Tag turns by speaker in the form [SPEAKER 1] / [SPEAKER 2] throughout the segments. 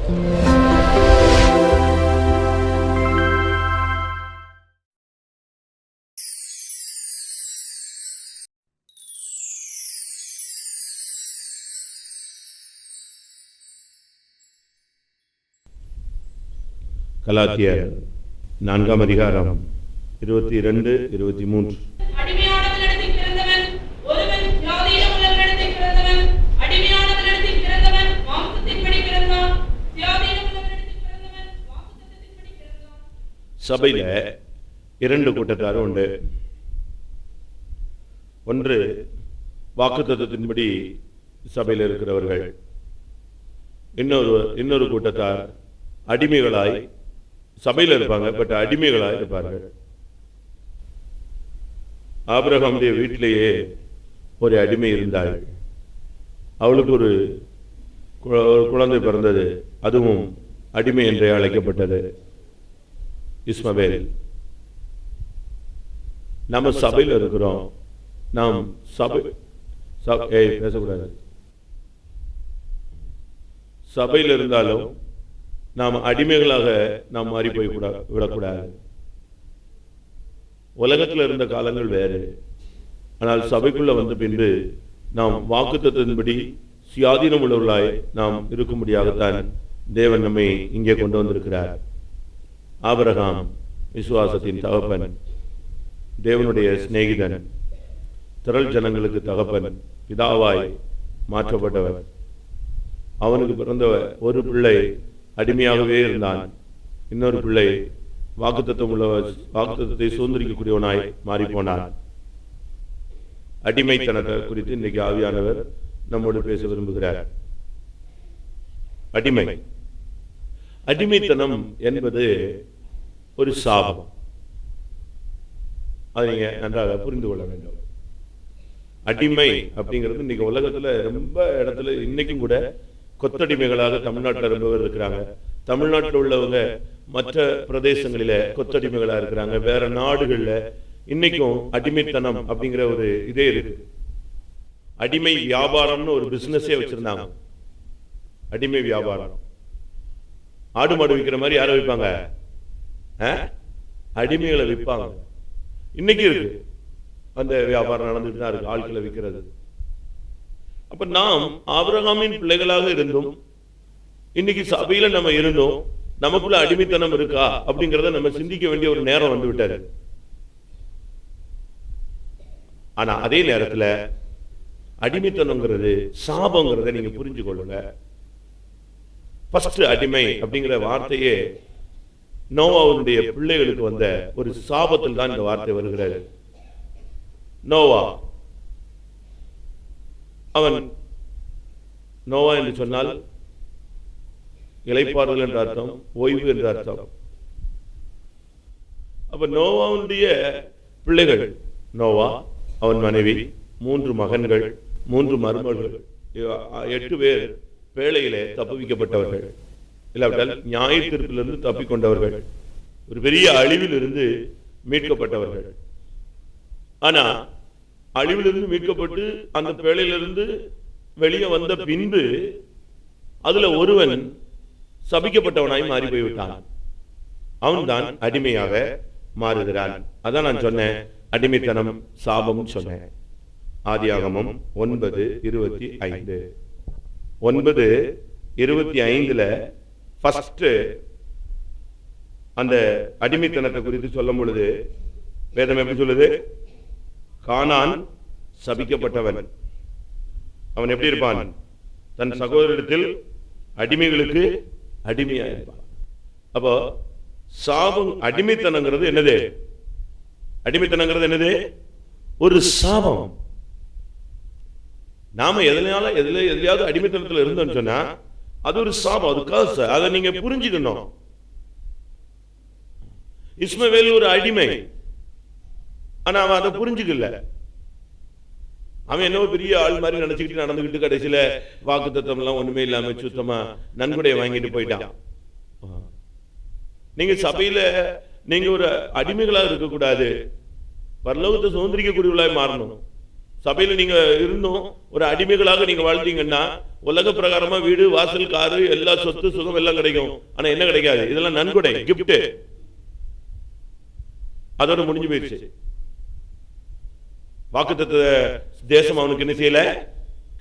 [SPEAKER 1] கலாத்தியர் 4ஆம் அதிகாரம் 22, 23. சபையில 2 கூட்டத்தாரும் உண்டு. ஒன்று வாக்குத்தத்தத்தின்படி சபையில் இருக்கிறவர்கள், இன்னொரு கூட்டத்தார் அடிமைகளாய் சபையில் இருப்பாங்க, பட் அடிமைகளாய் இருப்பார்கள். ஆபிரகாமுடைய வீட்டிலேயே ஒரு அடிமை இருந்தாள். அவளுக்கு ஒரு குழந்தை பிறந்தது, அதுவும் அடிமை என்றே அழைக்கப்பட்டது, இஸ்மவேல். நம்ம சபையில் இருக்கிறோம். நாம் பேசக்கூடாது. சபையில் இருந்தாலும் நாம் அடிமைகளாக நாம் மாறி போய் விடக்கூடாது. உலகத்தில் இருந்த காலங்கள் வேறு, ஆனால் சபைக்குள்ள வந்த பின்பு நாம் வாக்குத்தத்தத்தின்படி சுயாதீனம் உள்ளவர்களாய் நாம் இருக்கும்படியாகத்தான் தேவன் நம்மை இங்கே கொண்டு வந்திருக்கிறார். ஆபிரகாம் விசுவாசத்தின் தகப்பன், தேவனுடைய சிநேகிதன், திரள் ஜனங்களுக்கு தகப்பன், பிதாவாய் மாற்றப்பட்டவர். அவனுக்கு பிறந்த ஒரு பிள்ளை அடிமையாகவே இருந்தான். இன்னொரு பிள்ளை வாக்குத்தத்தை சுதந்திரிக்கக்கூடியவனாய் மாறி போனான். அடிமைத்தனத்தை குறித்து இன்னைக்கு ஆவியானவர் நம்மோடு பேச விரும்புகிறார். அடிமைத்தனம் என்பது ஒரு சாபம். அதை நீங்க நன்றாக புரிந்து கொள்ள வேண்டும். அடிமை அப்படிங்கிறது இன்னைக்கு உலகத்துல ரொம்ப இடத்துல இன்னைக்கும் கூட கொத்தடிமைகளாக தமிழ்நாட்டில் ரொம்ப பேர் இருக்கிறாங்க. தமிழ்நாட்டில் உள்ளவங்க மற்ற பிரதேசங்களில கொத்தடிமைகளா இருக்கிறாங்க. வேற நாடுகள்ல இன்னைக்கும் அடிமைத்தனம் அப்படிங்கிற ஒரு இதே இருக்கு. அடிமை வியாபாரம்னு ஒரு பிசினஸே வச்சிருந்தாங்க. அடிமை வியாபாரம். ஆடு மாடு விற்கிற மாதிரி யாரை விற்பாங்க? அடிமைகளை விற்பாங்க. இன்னைக்கு இருக்கு அந்த வியாபாரம் நடந்துட்டு தான் இருக்கு, ஆட்களை விற்கிறது. அப்ப நாம் ஆபிரகாமின் பிள்ளைகளாக இருந்தும் இன்னைக்கு சபையில நம்ம இருந்தோம், நமக்குள்ள அடிமைத்தனம் இருக்கா அப்படிங்கறத நம்ம சிந்திக்க வேண்டிய ஒரு நேரம் வந்து விட்டாரு. ஆனா அதே நேரத்துல அடிமைத்தனம்ங்கிறது சாபங்கிறத நீங்க புரிஞ்சு கொள்ளுங்க. ஃபர்ஸ்ட் அடிமை அப்படிங்கிற வார்த்தையே நோவாவுடைய பிள்ளைகளுக்கு வந்த ஒரு சாபத்தில் தான் இந்த வார்த்தை வருகிறது. நோவா, அவன் நோவா என்று சொன்னால் இளைப்பாறுதல் என்ற அர்த்தம், ஓய்வு என்ற அர்த்தம். அப்ப நோவாவுடைய பிள்ளைகள், நோவா, அவன் மனைவி, 3 மகன்கள், 3 மருமகள், 8 பேர் பேழையிலே தப்புவிக்கப்பட்டவர்கள், இல்லாவிட்டால் நியாய தீர்ப்பிலிருந்து தப்பிக்கொண்டவர்கள், ஒரு பெரிய அழிவில் இருந்து மீட்கப்பட்டவர்கள். ஆனா அழிவிலிருந்து மீட்கப்பட்டு அந்த பேழையிலிருந்து வெளியே வந்த பின்பு அதுல ஒருவன் சபிக்கப்பட்டவனாய் மாறி போய்விட்டான். அவன்தான் அடிமையாக மாறுகிறான். அதான் நான் சொன்னேன், அடிமைத்தனம் சாபம் சொன்னேன். ஆதியாகமம் 9:25. 9:25 ஃபர்ஸ்ட் அந்த அடிமைத்தனத்தை குறித்து சொல்லும் பொழுது வேதம் எப்படி சொல்லுது? கானான் சபிக்கப்பட்டவன். அவன் எப்படி இருப்பான்? தன் சகோதரத்தில் அடிமைகளுக்கு அடிமையா இருப்பான். அப்போ சாபம், அடிமைத்தனங்கிறது என்னது? அடிமைத்தனங்கிறது என்னது? ஒரு சாபம். நாம எதுலையாவது அடிமைத்தனத்தில் இருந்தோம்னு சொன்னா அது ஒரு சாபம், அது காசு. அதை நீங்க புரிஞ்சுக்கணும். இஸ்மவேல் ஒரு அடிமை, ஆனா அவன் அதை புரிஞ்சுக்கல. அவன் என்ன பெரிய ஆள் மாதிரி நினைச்சுக்கிட்டு நடந்துகிட்டு கடைசியில வாக்குத்தத்தம் எல்லாம் ஒண்ணுமே இல்லாம சுத்தமா நன்கொடையை வாங்கிட்டு போயிட்டான். நீங்க சபையில நீங்க ஒரு அடிமைகளா இருக்கக்கூடாது, பரலோகத்தை சுதந்திரிக்கக்கூடியவர்களாய் மாறணும். சபையில நீங்க இருந்தும் ஒரு அடிமைகளாக நீங்க வாழ்ந்தீங்கன்னா உலக பிரகாரமா வீடு, வாசல், காரு, எல்லா சொத்து சுகம் எல்லாம் கிடைக்கும். ஆனா என்ன கிடைக்காது? இதெல்லாம் நன்கொடை, கிஃப்ட். அதோட முடிஞ்சு போயிடுச்சு. வாக்குத்தத்த தேசம் அவனுக்கு என்ன செய்யல,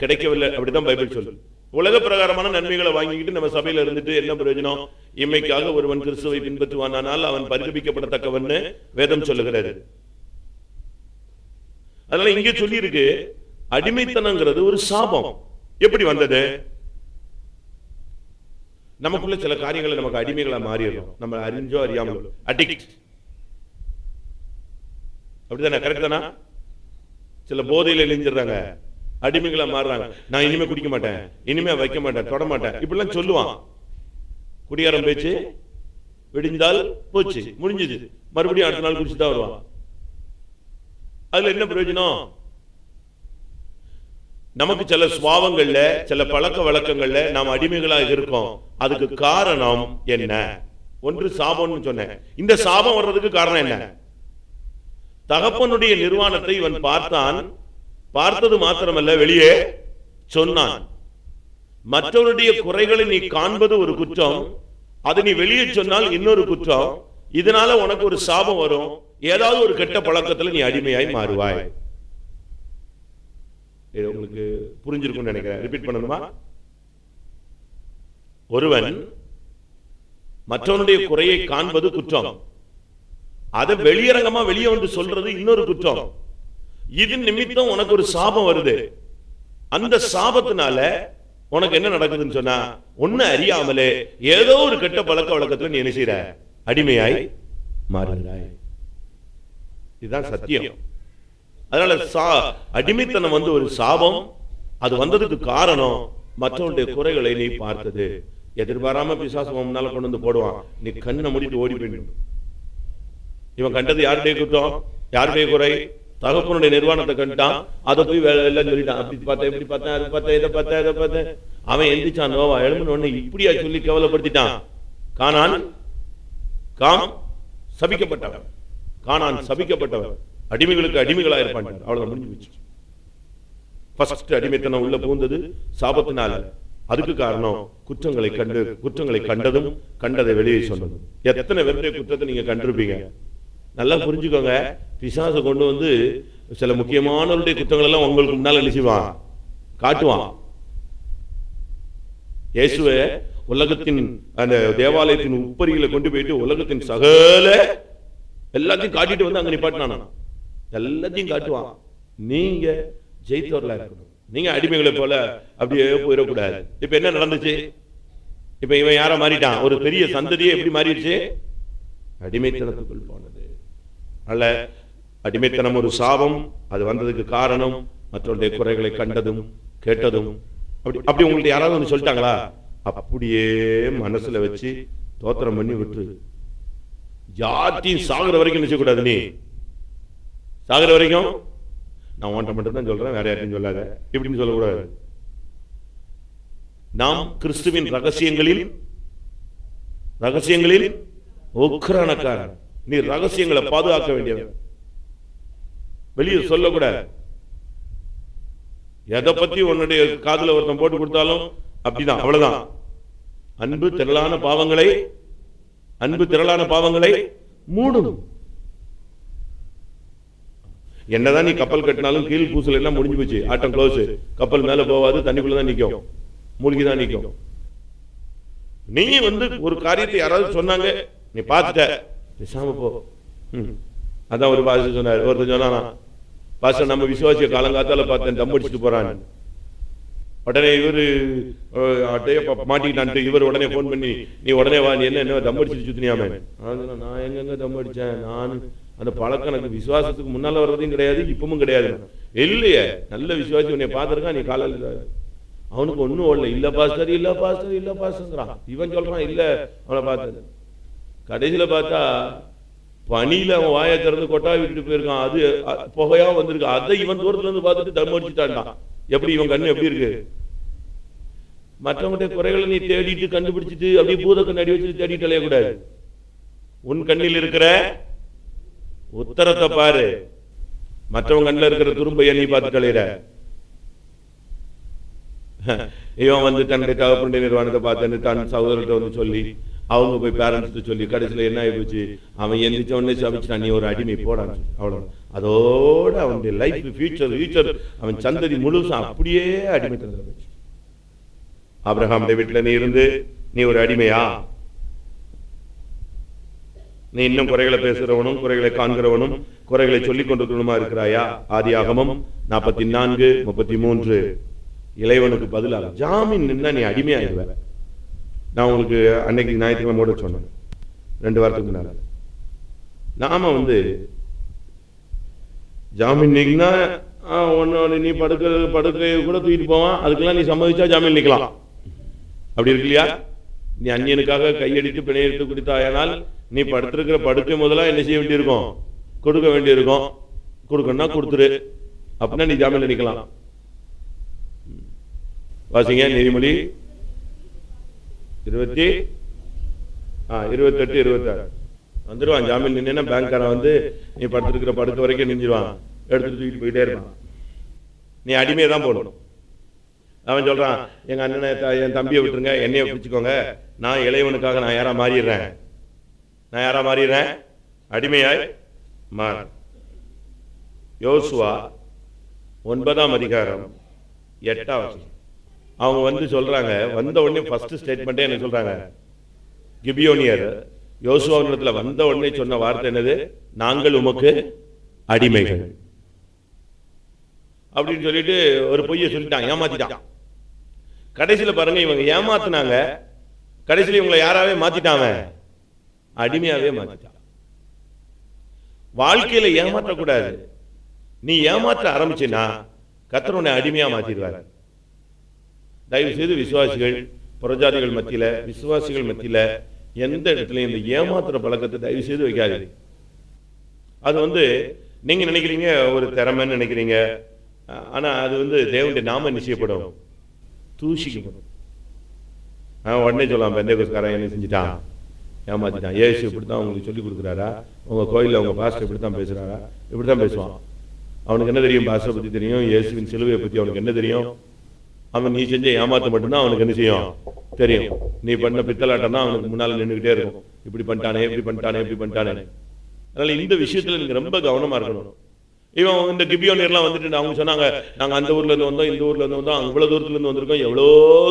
[SPEAKER 1] கிடைக்கவில்லை. அப்படிதான் பைபிள் சொல்லு. உலக பிரகாரமான நன்மைகளை வாங்கிக்கிட்டு நம்ம சபையில இருந்துட்டு என்ன பிரயோஜனம்? இம்மைக்காக ஒருவன் கிறிஸ்துவை பின்பற்றுவானால் அவன் பரிதபிக்கப்படத்தக்கவன் வேதம் சொல்லுகிறது. அதனால இங்கே சொல்லி இருக்கு, அடிமைத்தனங்கிறது ஒரு சாபம். எப்படி வந்தது? நமக்குள்ள சில காரியங்களை நமக்கு அடிமைகளா மாறிடுறோம், நம்ம அறிஞ்சோ அறியாமலோ. அடிக்ட், அப்படிதானே? கரெக்ட் தானா? சில போதையில இணைஞ்சிடறாங்க, அடிமைகளா மாறுறாங்க. நான் இனிமே குடிக்க மாட்டேன், இனிமே வைக்க மாட்டேன், தொட மாட்டேன், இப்படிலாம் சொல்லுவான். குடியாரம் பேச்சு விடிந்தால் போச்சு, முடிஞ்சது. மறுபடியும் அடுத்த நாள் குடிச்சுதான் வருவான். அதுல என்ன பிரயோஜனம்? நமக்கு சில சுவாவங்கள்ல, சில பழக்க வழக்கங்கள்ல நாம் அடிமைகளாக இருக்கோம். அதுக்கு காரணம் என்ன? ஒன்று சாபம்னு சொன்னேன். இந்த சாபம் வர்றதுக்கு காரணம் என்ன? தகப்பனுடைய நிர்வாணத்தை இவன் பார்த்தான். பார்த்தது மாத்திரமல்ல, வெளியே சொன்னான். மற்றவருடைய குறைகளை நீ காண்பது ஒரு குற்றம், அது நீ வெளியே சொன்னால் இன்னொரு குற்றம். இதனால உனக்கு ஒரு சாபம் வரும். ஏதாவது ஒரு கெட்ட பழக்கத்துல நீ அடிமையாய் மாறுவாய். உங்களுக்கு புரிஞ்சிருக்கும் நினைக்கிறேன். ரிப்பீட் பண்ணணுமா? ஒருவன் மற்றவனுடைய குறையை காண்பது குற்றம், அதை வெளியரங்கமா வெளியே வந்து சொல்றது இன்னொரு குற்றம். இது நிமித்தம் உனக்கு ஒரு சாபம் வருது. அந்த சாபத்தினால உனக்கு என்ன நடக்குதுன்னு சொன்னா, ஒண்ணு அறியாமலே ஏதோ ஒரு கெட்ட பழக்க வழக்கத்துல நீ என்ன செய்யற, அடிமையாய் மாறுகிறாய். இதுதான் சத்தியம். அதனால அடிமைத்தனம் வந்து ஒரு சாபம். அது வந்ததுக்கு காரணம் மற்றவனுடைய குறைகளை நீ பார்த்தது. எதிர்பாராம பிசாசு முன்னால கொண்டு வந்து போடுவான், நீ கண்ணை மூடிட்டு ஓடி போயிடும். இவன் கண்டது யாருடைய குற்றம், யாருடைய குறை? தகப்பனுடைய நிர்வாணத்தை கண்டான், அதை போய் எல்லாம் சொல்லிட்டான். அப்படி பார்த்தேன், இப்படி பார்த்தேன், அதை பார்த்தேன், இதை பார்த்தேன், இதை பார்த்தேன். அவன் எந்திரிச்சான், நோவா எழுமனு இப்படியா சொல்லி கேவலப்படுத்திட்டான். கானான் சபிக்கப்பட்டவன், கானான் சபிக்கப்பட்டவன், அடிமைகளுக்கு அடிமைகளா இருப்பான். அவ்வளவு முடிஞ்சு போச்சு. ஃபர்ஸ்ட் அடிமைத்தனம் உள்ள பூந்தது சாபத்தினால. அதுக்கு காரணம் குற்றங்களை கண்டதும் கண்டதை வெளியே சொன்னதும். எத்தனை பேருடைய குற்றத்தை நீங்க கண்டிருப்பீங்க? நல்லா புரிஞ்சுக்கோங்க. பிசாசு கொண்டு வந்து சில முக்கியமானவருடைய குற்றங்கள் எல்லாம் உங்களுக்கு முன்னால நினைச்சுவான், காட்டுவான். இயேசுவை உலகத்தின் அந்த தேவாலயத்தின் உப்பரிகளை கொண்டு போயிட்டு உலகத்தின் சகல எல்லாத்தையும் காட்டிட்டு வந்து அங்க நிப்பாட்டினானா, எல்லாத்தையும் காட்டுவான். நீங்க ஜெயித்தவர்களா இருக்கணும், நீங்க அடிமைகளை போல அப்படியே போயிடக்கூடாது. இப்ப என்ன நடந்துச்சு? இப்ப இவன் யார மாறிட்டான்? ஒரு பெரிய சந்ததியை எப்படி மாறிடுச்சு? அடிமைத்தனத்துக்குள் போனது. அல்ல, அடிமைத்தனம் ஒரு சாபம். அது வந்ததுக்கு காரணம் மற்றவருடைய குறைகளை கண்டதும் கேட்டதும். அப்படி உங்களுக்கு யாராவது ஒன்று சொல்லிட்டாங்களா? அப்படியே மனசுல வச்சு தோத்திரம் பண்ணி விட்டு, யார்ட்டையும் சாகுற வரைக்கும் நினைச்சக்கூடாது. நீ சாகுற வரைக்கும் நான் ஒன்றை மட்டும் தான் சொல்றேன், வேற யாரையும் சொல்லாத, இப்படின்னு சொல்லக்கூடாது. நாம் கிறிஸ்துவின் ரகசியங்களில் உக்கிரானக்காரன். நீ ரகசியங்களை பாதுகாக்க வேண்டியவன், வெளியே சொல்லக்கூடாது. எதை பத்தி உன்னுடைய காதுல ஒருத்தன் போட்டு கொடுத்தாலும் அப்படிதான், அவ்வளவுதான். அன்பு திரளான பாவங்களை மூடும். என்னதான் நீ கப்பல் கட்டினாலும் கீழ் பூசல் எல்லாம் முடிஞ்சு போச்சு, ஆட்டம் க்ளோஸ். கப்பல் மேல போவாது, தண்ணிக்குள்ளதான் நிற்கும், மூழ்கிதான் நிற்கும். நீ ஒரு காரியத்தை யாராவது சொன்னாங்க, நீ பார்த்துட்ட, பேசாம போ. அதான் ஒரு பாஸ்டர் சொன்னார். ஒருத்தர் சொன்னா, பாஸ்டர் நம்ம விசுவாசிய காலங்காத்தால பார்த்தேன் தம் அடிச்சுட்டு போறான். உடனே இவரு மாட்டிக்கிட்டான்ட்டு இவர் உடனே போன் பண்ணி, நீ உடனே வா, நீ என்ன தம் அடிச்சுட்டு சுத்தினியாம? நான் எங்க தம் அடிச்சேன்? நான் அந்த பழக்கம் எனக்கு விசுவாசத்துக்கு முன்னால வர்றதையும் கிடையாது, இப்பவும் கிடையாது. இல்லையே, நல்ல விசுவாசி உன்னை பார்த்திருக்கான். நீ காலையில் அவனுக்கு ஒன்னும் ஓடல. இல்ல பாஸ்டர்ங்கிறான். இவன் சொல்றான் இல்ல அவனை பார்த்தது. கடைசியில பார்த்தா பனியில அவன் வாயை திறந்து கொட்டா விட்டுட்டு போயிருக்கான். அது புகையா வந்திருக்கு. அதை இவன் தூரத்துல இருந்து பார்த்துட்டு தம் அடிச்சுட்டான்டான். எப்படி இவன் கண்ணு எப்படி இருக்கு? மற்றவங்களுடைய குறைகளை நீ தேடிட்டு கண்டுபிடிச்சிட்டு அப்படியே பூத கண்ணு அடி வச்சுட்டு தேடிட்டு அலையக்கூடாது. உன் கண்ணில் இருக்கிற உத்தரத்தை பாரு, மற்றவங்க கண்ணில் இருக்கிற துரும்பைய நீ பார்த்து கலையிற. இவன் வந்து தன்னுடைய தகப்பனுடைய நிர்வாணத்தை பார்த்து தன் சகோதரர்கிட்ட வந்து சொல்லி அவங்க போய் பேரண்ட்ஸ் சொல்லி கடைசியில் என்ன ஆகிப்போச்சு, அவன் எந்திரிச்ச உடனே சபிச்சுட்டான், நீ ஒரு அடிமை போடான்னு சொல்லி. அவ்வளோ அதோட அவனுடைய லைஃப் ஃபியூச்சர் அவன் சந்ததி முழுசும் அப்படியே அடிமைத்தனத்தில் போச்சு. ஆபிரகாமுடைய வீட்டில் நீ இருந்து நீ ஒரு அடிமையா? நீ இன்னும் குறைகளை பேசுறவனும் குறைகளை காண்கிறவனும் குறைகளை சொல்லிக் கொண்டிருக்கணுமா இருக்கிறாயா? ஆதியாகமம் 44:33. இளைவனுக்கு பதிலாக ஜாமீன் நின்னா நீ அடிமையாயிருவ. நான் உங்களுக்கு அன்னைக்கு ஞாயிற்றுக்கிழமை சொன்னேன் 2 வாரத்துக்கு முன்னால. நாம வந்து ஜாமீன் நீக்கினா ஒன்னு நீ படுக்கை கூட தூக்கிட்டு போவான், அதுக்கெல்லாம் நீ சம்மதிச்சா ஜாமீன் நிக்கலாம். அப்படி இருக்கு இல்லையா? நீ அந்நியனுக்காக கையடித்து பிணையெடுத்து குடித்தாயானால் நீ படுத்திருக்கிற படுக்கை முதலா என்ன செய்ய வேண்டியிருக்கும்? கொடுக்க வேண்டியிருக்கும். கொடுக்கணும்னா கொடுத்துரு, அப்படின்னா நீ ஜாமீன்ல நிக்கலாம். வாசிங்க நீதிமொழி 28:26 வந்துருவான். ஜாமீன் நின்னா பேங்க்காரன் வந்து நீ படுத்திருக்கிற படுக்கை வரைக்கும் நிஞ்சிருவான், எடுத்துட்டு தூக்கிட்டு போயிட்டே இருப்பான். நீ அடிமையை தான் போடணும். அவன் சொல்றான், எங்க அண்ணனை என் தம்பியை விட்டுருங்க, என்னைய பிடிச்சுக்கோங்க, நான் இளையவனுக்காக நான் யாரா மாறிடுறேன், அடிமையாய் மாற. யோசுவா 9:8 அவங்க வந்து சொல்றாங்க, வந்த உடனே ஃபர்ஸ்ட் ஸ்டேட்மெண்டே என்ன சொல்றாங்க? கிபியோனியர் யோசுவாவிடத்துல வந்த உடனே சொன்ன வார்த்தை என்னது? நாங்கள் உமக்கு அடிமைகள் அப்படின்னு சொல்லிட்டு ஒரு பொய்யை சொல்லிட்டான், ஏமாத்திட்டான். கடைசியில பாருங்க, இவங்க ஏமாத்தினாங்க, கடைசியில இவங்களை யாராவே மாத்திட்டாங்க, அடிமையாவே மாத்திட்டான். வாழ்க்கையில ஏமாற்றக்கூடாது. நீ ஏமாற்ற ஆரம்பிச்சுன்னா கர்த்தர் உன்னை அடிமையா மாத்திடுவார். தயவு செய்து விசுவாசிகள், புறஜாதிகள் மத்தியில, விசுவாசிகள் மத்தியில எந்த இடத்துலயும் இந்த ஏமாத்துற பழக்கத்தை தயவு செய்து வைக்காது. அது வந்து நீங்க நினைக்கிறீங்க ஒரு திறமைன்னு நினைக்கிறீங்க, ஆனா அது வந்து தேவனுடைய நாம நிச்சயப்படும், தூஷிக்கப்படும். உடனே சொல்லலாம், பெந்தேகோஸ்காரன் என்ன செஞ்சுட்டான், ஏமாத்திட்டான். ஏசு இப்படித்தான் உங்களுக்கு சொல்லி கொடுக்குறாரா? உங்க கோயிலில் உங்க பாஸ்டர் இப்படித்தான் பேசுறாரா? இப்படித்தான் பேசுவான். அவனுக்கு என்ன தெரியும்? பாஸ்டரை பத்தி தெரியும், இயேசுவின் சிலுவையை பத்தி அவனுக்கு என்ன தெரியும்? அவன் நீ செஞ்ச ஏமாத்த மட்டும்தான் அவனுக்கு என்ன செய்யும் தெரியும். நீ பண்ண பித்தலாட்டம் தான் அவனுக்கு முன்னால நின்றுகிட்டே இருக்கும், இப்படி பண்ணிட்டானே, இப்படி பண்ணிட்டானே. அதனால இந்த விஷயத்துல நீங்க ரொம்ப கவனமா இருக்கணும். இவன் இந்த கிபியோனியர்லாம் வந்துட்டு அவங்க சொன்னாங்க, நாங்க அந்த ஊர்ல இருந்து வந்தோம், இந்த ஊர்ல இருந்து வந்தோம், அவ்வளவு தூரத்துல இருந்து வந்திருக்கோம், எவ்வளோ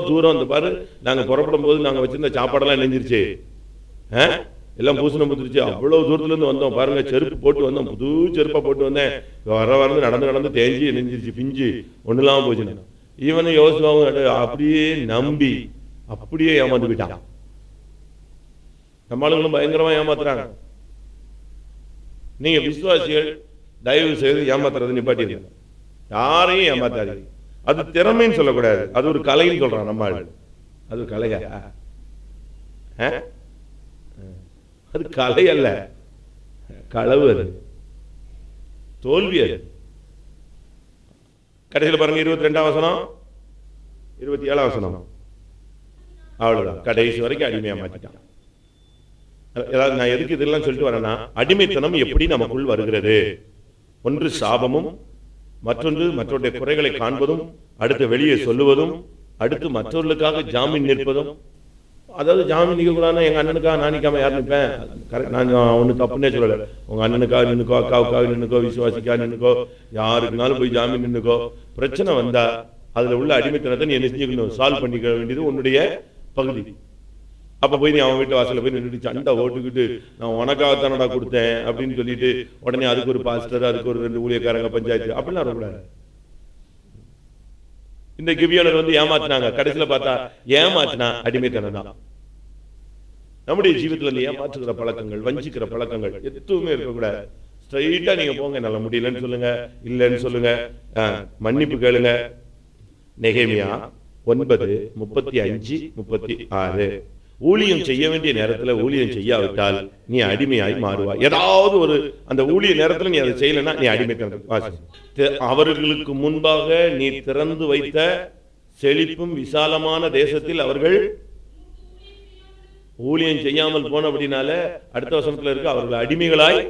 [SPEAKER 1] தூரம் வந்து பாரு, நாங்க புறப்படும் போது நாங்க வச்சிருந்த சாப்பாடெல்லாம் நெஞ்சிருச்சு, எல்லாம் பூசணம் புத்துருச்சு, அவ்வளவு தூரத்துல இருந்து வந்தோம் பாருங்க, செருப்பு போட்டு வந்தோம், புது செருப்பா போட்டு வந்தேன், வர நடந்து தேஞ்சி நெஞ்சிருச்சு, பிஞ்சு ஒண்ணு இல்லாம போச்சு. இவனு யோசுவாவும் அப்படியே நம்பி அப்படியே ஏமாந்து விட்டான். நம்மளும் பயங்கரமா ஏமாத்துறாங்க. நீங்க விசுவாசிகள் தயவு செய்து ஏமாத்துறது நிப்பாட்டி, யாரையும் ஏமாத்தாது. அது திறமைன்னு சொல்லக்கூடாது, அது ஒரு கலைன்னு சொல்றான் நம்ம ஆள். அது கலையா? அது கலை அல்ல, களவு, அது தோல்வி. அது கடைசியில் பாருங்க 22ஆம் வசனம் 27ஆம் வசனம், அவ்வளவுதான், கடைசி வரைக்கும் அடிமையா மாத்திட்டான். நான் எதுக்கு இதெல்லாம் சொல்லிட்டு வரேன்னா, அடிமைத்தனம் எப்படி நமக்குள் வருகிறது? ஒன்று சாபமும், மற்றொன்று மற்றவருடைய குறைகளை காண்பதும், அடுத்து வெளியே சொல்லுவதும், அடுத்து மற்றவர்களுக்காக ஜாமீன் நிற்பதும். அதாவது ஜாமீன் நிற்க கூடாதுன்னா எங்க அண்ணனுக்காக நான் நிற்காம யார் நிற்பேன்? நான் ஒண்ணு தப்புன்னே சொல்லல. உங்க அண்ணனுக்காக நின்னுக்கோ, அக்காவுக்காக நின்னுக்கோ, விசுவாசிக்காக நின்னுக்கோ, யாருக்குனாலும் போய் ஜாமீன் நின்னுக்கோ. பிரச்சனை வந்தா அதுல உள்ள அடிமைத்தனத்தை நீ என்ன செஞ்சுக்கணும்? சால்வ் பண்ணிக்க வேண்டியது உன்னுடைய பகுதி. அப்ப போய் நீ அவன் வீட்டு வாசல போய் நின்றுட்டு சண்டை ஓட்டுக்கிட்டு நான் உனக்காகத்தானடா கொடுத்தேன் அப்படின்னு சொல்லிட்டு உடனே அதுக்கு ஒரு பாஸ்டர், அதுக்கு ஒரு 2 ஊழியக்காரங்க, பஞ்சாயத்து, அப்படிலாம் வரக்கூடாது. இந்த கிபியோனர் வந்து ஏமாத்தினாங்க, கடைசியில பார்த்தா ஏமாத்தினா அடிமைத்தனம் தான். நம்முடைய ஜீவிதத்துல இருந்து ஏமாற்றுகிற பழக்கங்கள், வஞ்சிக்கிற பழக்கங்கள் எதுவுமே இருக்கக்கூடாது. ஸ்ட்ரைட்டா நீங்க போங்க, நல்ல முடியலன்னு சொல்லுங்க, இல்லைன்னு சொல்லுங்க, மன்னிப்பு கேளுங்க. நெகேமியா 9:35-36. ஊழியம் செய்ய வேண்டிய நேரத்துல ஊழியம் செய்யாவிட்டால் நீ அடிமையாய் மாறுவாய். ஏதாவது ஒரு அந்த ஊழிய நேரத்துல நீ அதை செய்யலன்னா நீ அடிமைத்தனம். அவர்களுக்கு முன்பாக நீ திறந்து வைத்த செழிப்பும் விசாலமான தேசத்தில் அவர்கள் ஊழியம் செய்யாமல் போன அப்படின்னால அடுத்த வசனத்துல இருக்கு, அவர்கள் அடிமைகளாய்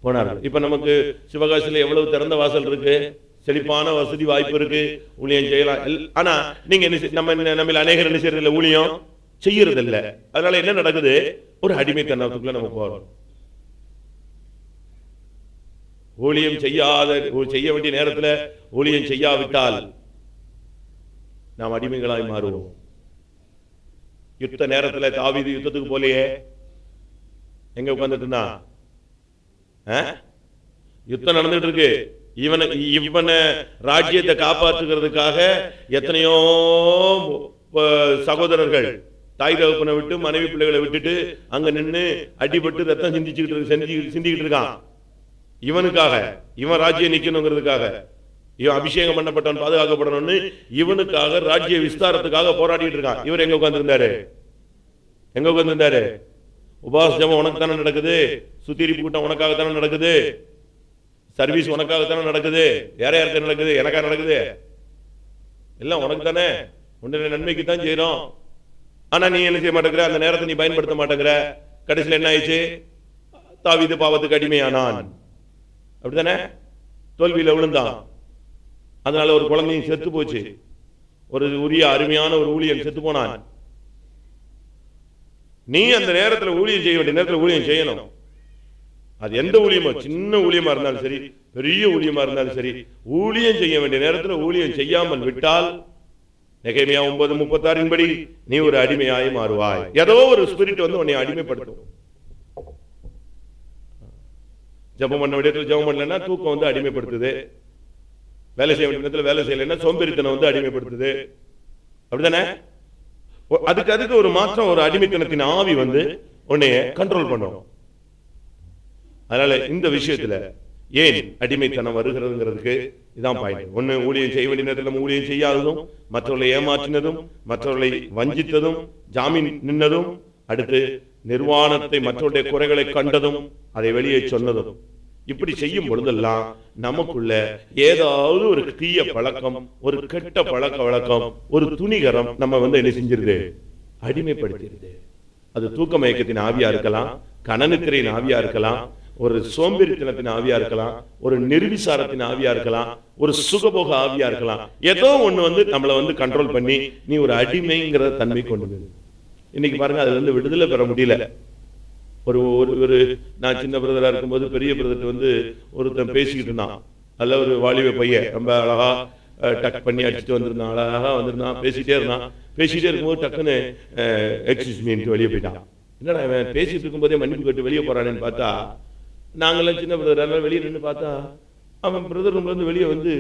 [SPEAKER 1] போனார்கள். இப்ப நமக்கு சிவகாசியில எவ்வளவு திறந்த வாசல் இருக்கு? செழிப்பான வசதி வாய்ப்பு இருக்கு, ஊழியம் செய்யலாம். ஆனா நீங்க நம்ம அநேகர் என்ன செய்யறது இல்ல, ஊழியம் செய்யறது இல்ல. அதனால என்ன நடக்குது, ஒரு அடிமைத்தனத்துக்குள்ள நம்ம போறோம். ஊழியம் செய்ய வேண்டிய நேரத்தில் ஊழியம் செய்யாவிட்டால் நாம் அடிமைகளாய் மாறுவோம். யுத்த நேரத்தில் தாவீது யுத்தத்துக்கு போலையே, எங்க உட்கார்ந்துட்டு இருந்தா, யுத்தம் நடந்துட்டு இருக்கு. இவனை ராஜ்யத்தை காப்பாற்றுகிறதுக்காக எத்தனையோ சகோதரர்கள் தாய் தகப்பனை விட்டு மனைவி பிள்ளைகளை விட்டுட்டு அங்க நின்று அடிபட்டு ரத்தம் சிந்திக்கிட்டு இருக்கான். இவனுக்காக, இவன் ராஜ்யம் நிக்கணுங்கிறதுக்காக, இவன் அபிஷேகம் பண்ணப்பட்டவன் பாதுகாக்கப்படணும்னு இவனுக்காக ராஜ்ய விஸ்தாரத்துக்காக போராடிட்டு இருக்கான். இவர் எங்க உட்கார்ந்திருந்தாரு, எங்க உட்கார்ந்திருந்தாரு? உபவாச ஜெபம் உனக்கு தானே நடக்குது, சுத்திரிப்பு கூட்டம் உனக்காகத்தானே நடக்குது, சர்வீஸ் உனக்காகத்தானே நடக்குது, யார யாருக்கு நடக்குது, எனக்கா நடக்குது, எல்லாம் உனக்கு தானே, உன்னுடைய நன்மைக்கு தான் செய்யறோம். ஆனா நீ என்ன செய்ய மாட்டேங்கிற, அந்த நேரத்தை நீ பயன்படுத்த மாட்டேங்கிற. கடைசியில் என்ன ஆயிடுச்சு, தாவீது பாவத்துக்கு அடிமையானான். அப்படித்தானே, தோல்வியில விழுந்தான். அதனால ஒரு குழந்தையும் செத்து போச்சு, ஒரு உரிய அருமையான ஒரு ஊழியன் செத்து போனான். நீ அந்த நேரத்தில் ஊழியம் செய்ய வேண்டிய நேரத்தில் ஊழியம் செய்யணும். அது எந்த ஊழியமோ, சின்ன ஊழியமா இருந்தாலும் சரி, பெரிய ஊழியமா இருந்தாலும் சரி, ஊழியம் செய்ய வேண்டிய நேரத்தில் ஊழியம் செய்யாமல் விட்டால் நெகேமியா 9:36 படி நீ ஒரு அடிமையாய் மாறுவாய். ஏதோ ஒரு ஸ்பிரிட் வந்து உன்னை அடிமைப்படுத்தும். ஜெபம் பண்ண வேண்டியத்தில் ஜெபம் பண்ணலன்னா தூக்கம் வந்து அடிமைப்படுத்துது, வேலை செய்ய வேண்டிய நேரத்தில் வேலை செய்யலைன்னா சோம்பேறித்தனம் வந்து அடிமைப்படுத்துது. அப்படித்தானே? அதுக்கு ஒரு மாற்றம், ஒரு அடிமைத்தனத்தின் ஆவி வந்து உன்னைய கண்ட்ரோல் பண்ணும். அதனால இந்த விஷயத்துல ஏன் அடிமைத்தனம் வருகிறதுங்கிறதுக்கு இதான் பாயிண்ட். ஒன்னு, ஊழியம் செய்ய வேண்டிய நேரத்தில் நம்ம ஊழியம் செய்யாததும், மற்றவர்களை ஏமாற்றினதும், மற்றவர்களை வஞ்சித்ததும், ஜாமீன் நின்னதும், அடுத்து நிர்வாணத்தை மற்றவருடைய குறைகளை கண்டதும், அதை வெளியே சொன்னதும். இப்படி செய்யும் பொழுதெல்லாம் நமக்குள்ள ஏதாவது ஒரு தீய பழக்கம், ஒரு கெட்ட பழக்க வழக்கம், ஒரு துணிகரம் நம்ம வந்து என்ன செஞ்சிருது, அடிமைப்படுத்திடுது. அது தூக்க மயக்கத்தின் ஆவியா இருக்கலாம், கனநித்திரையின் ஆவியா இருக்கலாம், ஒரு சோம்பேறித்தனத்தின் ஆவியா இருக்கலாம், ஒரு நிர்விசாரத்தின் ஆவியா இருக்கலாம், ஒரு சுகபோக ஆவியா இருக்கலாம். ஏதோ ஒண்ணு வந்து நம்மளை வந்து கண்ட்ரோல் பண்ணி நீ ஒரு அடிமைங்கிற தன்மை கொண்டு வருது. இன்னைக்கு பாருங்க, அதுல இருந்து விடுதலை பெற முடியல. ஒரு நான் சின்ன பிரதரா இருக்கும்போது பெரிய பிரதர் வந்து ஒருத்தன் பேசிக்கிட்டு இருந்தான். அதில் ஒரு வாலிப பையன் ரொம்ப அழகா டக் பண்ணி அடிச்சுட்டு வந்திருந்தான், அழகா வந்திருந்தான், பேசிட்டே இருந்தான். பேசிட்டே இருக்கும்போது டக்குன்னு எக்ஸ்கியூஸ் மீன்ட்டு வெளியே போயிட்டான். என்னடா அவன் பேசிட்டு இருக்கும்போதே மன்னிப்பு கேட்டு வெளியே போறானேன்னு பார்த்தா, நாங்களாம் சின்ன பிரதர் வெளியே நின்று பார்த்தா அவன் பிரதர் ரூம்ல இருந்து வெளியே வந்து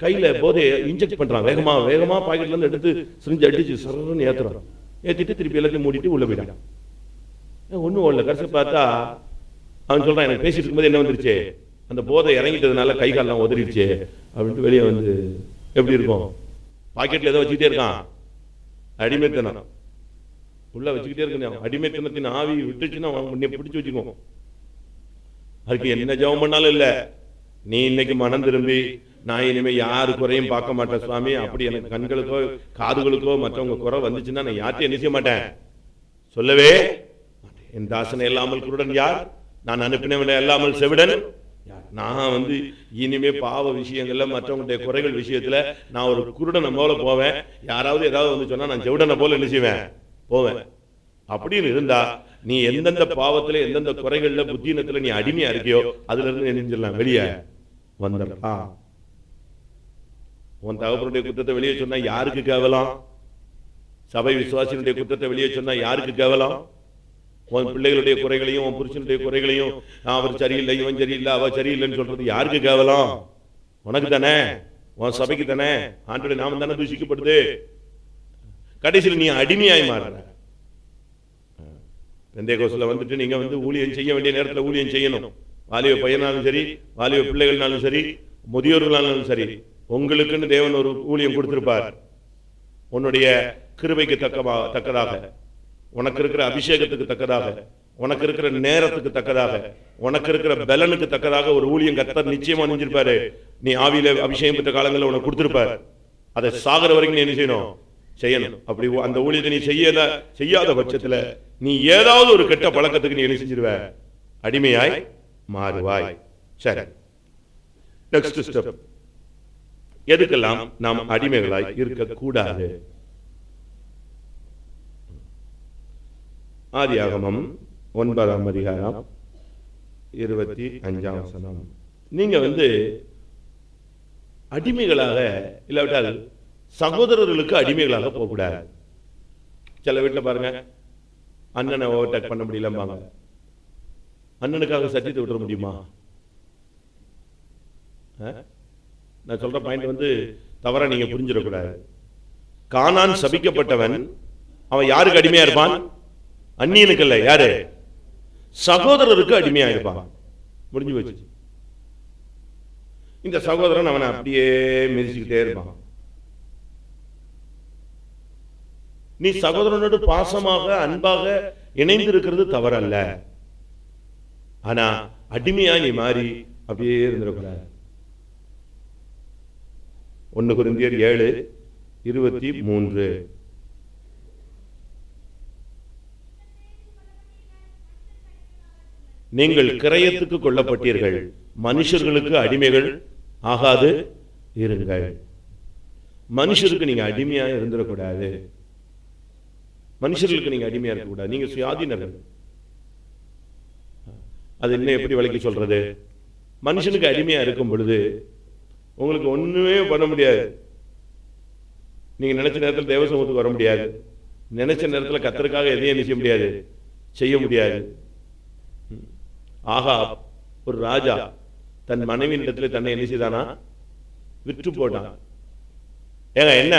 [SPEAKER 1] கையில போதையை இன்ஜெக்ட் பண்றான். வேகமா பாக்கெட்ல இருந்து எடுத்து சிரிஞ்சு அடிச்சு சரன்னு ஏத்துறான். ஏத்திட்டு திருப்பி எல்லாத்தையும் மூடிட்டு உள்ள போயிட்டான். ஒன்றும் ஓடல. கடைசி பார்த்தா அவன் சொல்றான், எனக்கு பேசிட்டு இருக்கும்போது என்ன வந்துருச்சு, அந்த போதை இறங்கிட்டதுனால கை காலெல்லாம் உதறிடுச்சு அப்படின்ட்டு வெளியே வந்து எப்படி இருக்கும், பாக்கெட்ல ஏதோ வச்சுக்கிட்டே இருக்கான். அடிமைத்தனம் உள்ள வச்சுக்கிட்டே இருக்கணும். அடிமைத்தனத்தின் ஆவி விட்டுச்சுன்னா உன்னை பிடிச்சு வச்சுக்கோ. அதுக்கு என்ன ஜெபம் பண்ணாலும் இல்ல. நீ இன்னைக்கு மனம் திரும்பி, நான் இனிமே யாரு குறையும் பார்க்க மாட்டேன் சுவாமி, அப்படி எனக்கு கண்களுக்கோ காதுகளுக்கோ மற்றவங்க குறை வந்துச்சுன்னா நான் யார்ட்டையும் என்ன செய்ய மாட்டேன், சொல்லவே என் தாசனை இல்லாமல் குருடன் யார், நான் அனுப்பினவனை இல்லாமல் செவிடன் யார். நான் வந்து இனிமே பாவ விஷயங்கள்ல மற்றவங்களுடைய குறைகள் விஷயத்துல நான் ஒரு குருடனை போல போவேன். யாராவது ஏதாவது வந்து சொன்னா நான் செவிடனை போல என்ன செய்வேன், போவேன். அப்படின்னு இருந்தா நீ எந்தெந்த பாவத்துல எந்தெந்த குறைகள்ல புத்தீனத்துல நீ அடிமையா இருக்கியோ அதுல இருந்து நினைஞ்சிடலாம், வெளியே வந்துடலாம். உன் தகப்பனுடைய குற்றத்தை வெளியே சொன்னா யாருக்கு கேவலம், சபை விசுவாசிகளுடைய குற்றத்தை வெளியே சொன்னா யாருக்கு கேவலம், உன் பிள்ளைகளுடைய குறைகளையும் உன் புருஷனுடைய குறைகளையும் அவர் சரியில்லை இவன் சரியில்லை அவ சரியில்லைன்னு சொல்றது யாருக்கு கேவலம், உனக்கு தானே, உன் சபைக்கு தானே. ஆண்டோட நாமம் தானே தூஷிக்கப்படுது. கடைசியில் நீ அடிமையாய் மாறுற. பெந்தேகோஸ்ல வந்துட்டு நீங்க வந்து ஊழியம் செய்ய வேண்டிய நேரத்தில் ஊழியம் செய்யணும். வாலிப பையனாலும் சரி, வாலிப பிள்ளைகள்னாலும் சரி, முதியோர்களாலும் சரி, உங்களுக்குன்னு தேவன் ஒரு ஊழியம் கொடுத்திருப்பார். உன்னுடைய கிருபைக்கு தக்கதாக, உனக்கு இருக்கிற அபிஷேகத்துக்கு தக்கதாக, உனக்கு இருக்கிற நேரத்துக்கு தக்கதாக, உனக்கு இருக்கிற பலனுக்கு தக்கதாக ஒரு ஊழியம் கர்த்தர் நிச்சயமா நினைச்சிருப்பாரு. நீ ஆவியில அபிஷேகம் பெற்ற காலங்களில் உனக்கு கொடுத்திருப்பார். அதை சாகர வரைக்கும் நீ என்ன செய்யணும், செய்யணும். அப்படி அந்த ஊழியத்தை நீ செய்யாத பட்சத்துல நீ ஏதாவது ஒரு கெட்ட பழக்கத்துக்கு நீ என்ன செஞ்சிருவ, அடிமையாய் மாறுவாய். சரி, நெக்ஸ்ட் ஸ்டெப். எதுக்கெல்லாம் நாம் அடிமைகளாய் இருக்கக்கூடாது? ஆதியாகமம் 9ஆம் அதிகாரம் 25ஆம் வசனம். நீங்க அடிமைகளாக இல்லாவிட்டால் சகோதரர்களுக்கு அடிமைகளாக போகக்கூடாது. சில வீட்டில் பாருங்க, அண்ணனை ஓவர்டேக் பண்ண முடியலம்பாங்க. அண்ணனுக்காக சத்தியத்தை விட்டுற முடியுமா? நான் சொல்ற பாயிண்ட் தவறா நீங்க புரிஞ்சிடக்கூடாது. கானான் சபிக்கப்பட்டவன், அவன் யாருக்கு அடிமையா இருப்பான்? அந்நியனுக்கு அல்ல, யாரு? சகோதரருக்கு அடிமையா இருப்பான். முடிஞ்சு போச்சு. இந்த சகோதரன் அவனை அப்படியே மிதிச்சுக்கிட்டே இருப்பான். நீ சகோதரனோடு பாசமாக அன்பாக இணைந்து இருக்கிறது தவறல்ல. ஆனா அடிமையா நீ மாறி அப்படியே இருந்திடக்கூடாது. 1 கொரிந்தியர் 7:23. நீங்கள் கிரயத்துக்கு கொள்ளப்பட்டீர்கள், மனுஷர்களுக்கு அடிமைகள் ஆகாது இருங்கள். மனுஷருக்கு நீங்க அடிமையா இருந்துடக்கூடாது. மனுஷர்களுக்கு நீங்க அடிமையா இருக்கக்கூடாது. நீங்க சுயாதீனர்கள். அது என்ன எப்படி விளக்கி சொல்றது? மனுஷனுக்கு அடிமையா இருக்கும் பொழுது உங்களுக்கு ஒண்ணுமே பண்ண முடியாது. நீங்க நினைச்ச நேரத்தில் தேவ சமூகத்துக்கு வர முடியாது. நினைச்ச நேரத்தில் கர்த்தருக்காக எதையும் செய்ய முடியாது, செய்ய முடியாது. ஆகாப் ஒரு ராஜா தன் மனைவியின் இடத்துல தன்னை என்ன செய்தானா? விற்று போட்டான். ஏங்க என்ன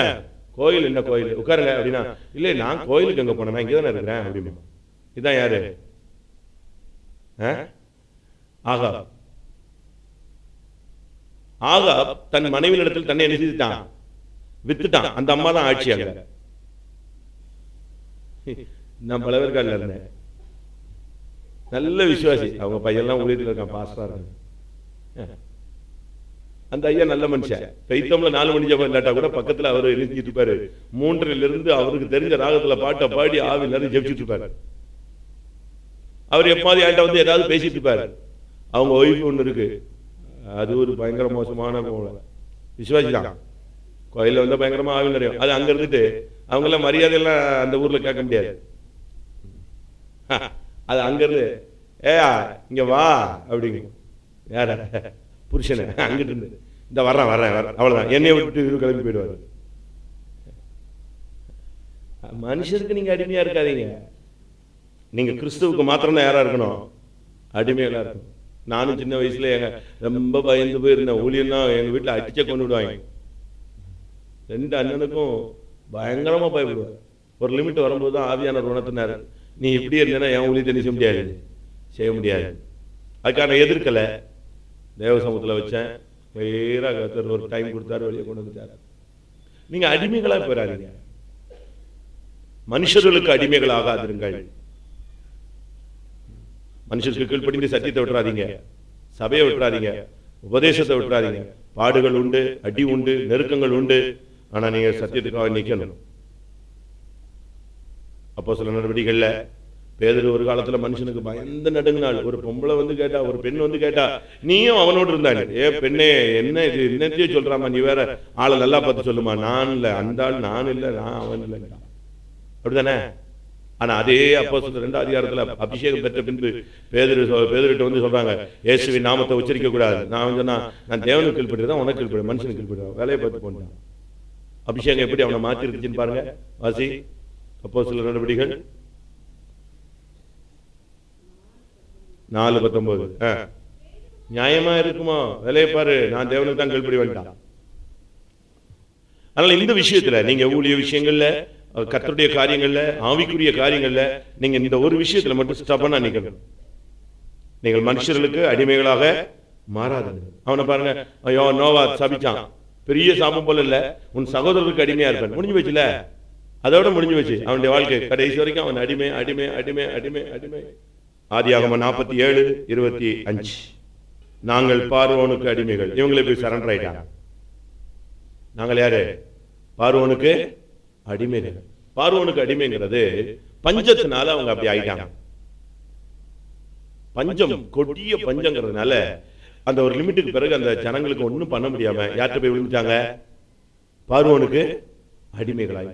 [SPEAKER 1] கோயில், என்ன கோயில், உட்காருங்க அப்படின்னா, இல்லை நான் கோயிலுக்கு எங்க போனேன், இங்கதானே இருக்கிறேன் அப்படிமா. இதான் யாரு? ஆகாப். ஆகாப் தன் மனைவியின் இடத்தில் தன்னை என்ன செய்துட்டான்? வித்துட்டான். அந்த அம்மா தான் ஆட்சி அங்க. நான் பல பேருக்கு இருந்தேன், நல்ல விசுவாசி. அவங்க பையெல்லாம் ஊழியத்தில் இருக்கான், பாஸ்டரா இருக்காங்க. அந்த ஐயா நல்ல மனுஷன். பெய்த்தம்ல 4 மணி ஜபம் இல்லாட்டா கூட பக்கத்துல அவரு எழுதிட்டு இருப்பாரு. 3லிருந்து அவருக்கு தெரிஞ்ச ராகத்துல பாட்டை பாடி ஆவி நிறைய ஜெபிச்சுட்டு இருப்பாரு. அவர் எப்பாவது என்கிட்ட ஏதாவது பேசிட்டு இருப்பாரு. அவங்க ஒய்ஃப் ஒண்ணு இருக்கு, அது ஒரு பயங்கர மோசமான விசுவாசி தான். கோயில்ல பயங்கரமா ஆவி நிறையும். அது அங்க இருந்துட்டு அவங்க எல்லாம் மரியாதை எல்லாம் அந்த ஊர்ல கேட்க முடியாது. அது அங்க இருந்து ஏயா இங்க வா அப்படிங்க. யார? புருஷனை. அங்கிட்டு இருந்து இந்த வர்றேன் அவ்வளவுதான், என்னைய விட்டு கிளம்பி போயிடுவாரு. மனுஷருக்கு நீங்க அடிமையா இருக்காதீங்க. நீங்க கிறிஸ்துவுக்கு மாத்திரம் தான் யாரா இருக்கணும்? அடிமைகளா இருக்கணும். நானும் சின்ன வயசுல ரொம்ப பயந்து போயிருந்தேன். ஊழியன்னா எங்க வீட்டுல அடிச்ச கொண்டு விடுவாங்க. 2 அண்ணனுக்கும் பயங்கரமா பயப்படுவார். ஒரு லிமிட் வரும்போது தான் ஆவியானவர் உணர்த்தினார், நீ இப்படி இருந்தேன்னா என் ஊழியத்தை நீ செய்ய முடியாது. அதுக்கான எதிர்க்கல, தேவ சமூகத்தில் வச்சேன். ஒரு டைம் கொடுத்தாரு, வெளியே கொண்டு வந்துட்டாரு. நீங்க அடிமைகளா போயிடாதீங்க. மனுஷர்களுக்கு அடிமைகள் ஆகாதிருங்கள். மனுஷருக்கு கீழ்ப்படிந்து சத்தியத்தை விட்டுறாதீங்க, சபையை விட்டுறாதீங்க, உபதேசத்தை விட்டுறாதீங்க. பாடுகள் உண்டு, அடி உண்டு, நெருக்கங்கள் உண்டு. ஆனா நீங்க சத்தியத்துக்காக நிக்கணும். அப்போஸ்தலர் நடவடிக்கைகள்ல பேதுரு ஒரு காலத்துல மனுஷனுக்கு பயந்து நடுங்கினாள். ஒரு பொம்பளை கேட்டா, ஒரு பெண் கேட்டா, நீயும் அவனோடு இருந்தாங்க. பெண்ணே என்ன இது, என்னத்தையே சொல்றாமா, நீ வேற ஆளை நல்லா பார்த்து சொல்லுமா. நான் இல்ல, அந்த ஆள் நான் இல்ல, நான் அவன் இல்லை, அப்படித்தானே? ஆனா அதே அப்போஸ்தலர் 2ஆம் அதிகாரத்துல அபிஷேகம் பெற்ற பின்பு பேதுருட்ட சொல்றாங்க, இயேசுவின் நாமத்தை உச்சரிக்க கூடாது. நான் சொன்னா, நான் தேவனுக்கு கீழ்படுறேன், உனக்கு கீழ்படுறேன், மனுஷனுக்கு கீழ்படுறேன். வேலையை பார்த்து போட்டான். அபிஷேகம் எப்படி அவனை மாத்தி இருந்துச்சுன்னு பாருங்க. வாசி அப்போஸ்தலர் நடவடிக்கைகள் 4:19. நியாயமா இருக்குமா? வேலையை பாரு, நான் தேவனுக்கு தான் கீழ்படி வேண்டாம். அதனால இந்த விஷயத்துல நீங்க ஊழிய விஷயங்கள்ல, கர்த்தருடைய காரியங்கள்ல, ஆவிக்குரிய காரியங்கள்ல நீங்க இந்த ஒரு விஷயத்துல மட்டும் ஸ்டபனா நிக்கணும். நீங்கள் மனுஷர்களுக்கு அடிமைகளாக மாறாதீங்க. அவனை பாருங்க, ஐயோ நோவா சபிச்சான். பெரிய சாபம் போல இல்ல, உன் சகோதரருக்கு அடிமையா இருப்பான். முடிஞ்சு போச்சுல, அதோட முடிஞ்சு போச்சு அவனுடைய வாழ்க்கை. கடைசி வரைக்கும் அவன் அடிமை அடிமை அடிமை அடிமை அடிமை. ஆதியாகமம் 47:25. நாங்கள் பார்வோனுக்கு அடிமைகள். இவங்களை போய் சரண்டர் ஆயிட்டாங்க. நாங்கள் யாரு? பார்வோனுக்கு அடிமைகள். பார்வோனுக்கு அடிமைங்கிறது பஞ்சத்தினால அவங்க அப்படி ஆயிட்டாங்க. பஞ்சம், கொடிய பஞ்சங்கிறதுனால அந்த ஒரு லிமிட்டுக்கு பிறகு அந்த ஜனங்களுக்கு ஒன்றும் பண்ண முடியாம யார்கிட்ட போய் விழுந்துட்டாங்க? பார்வோனுக்கு அடிமைகளாய்.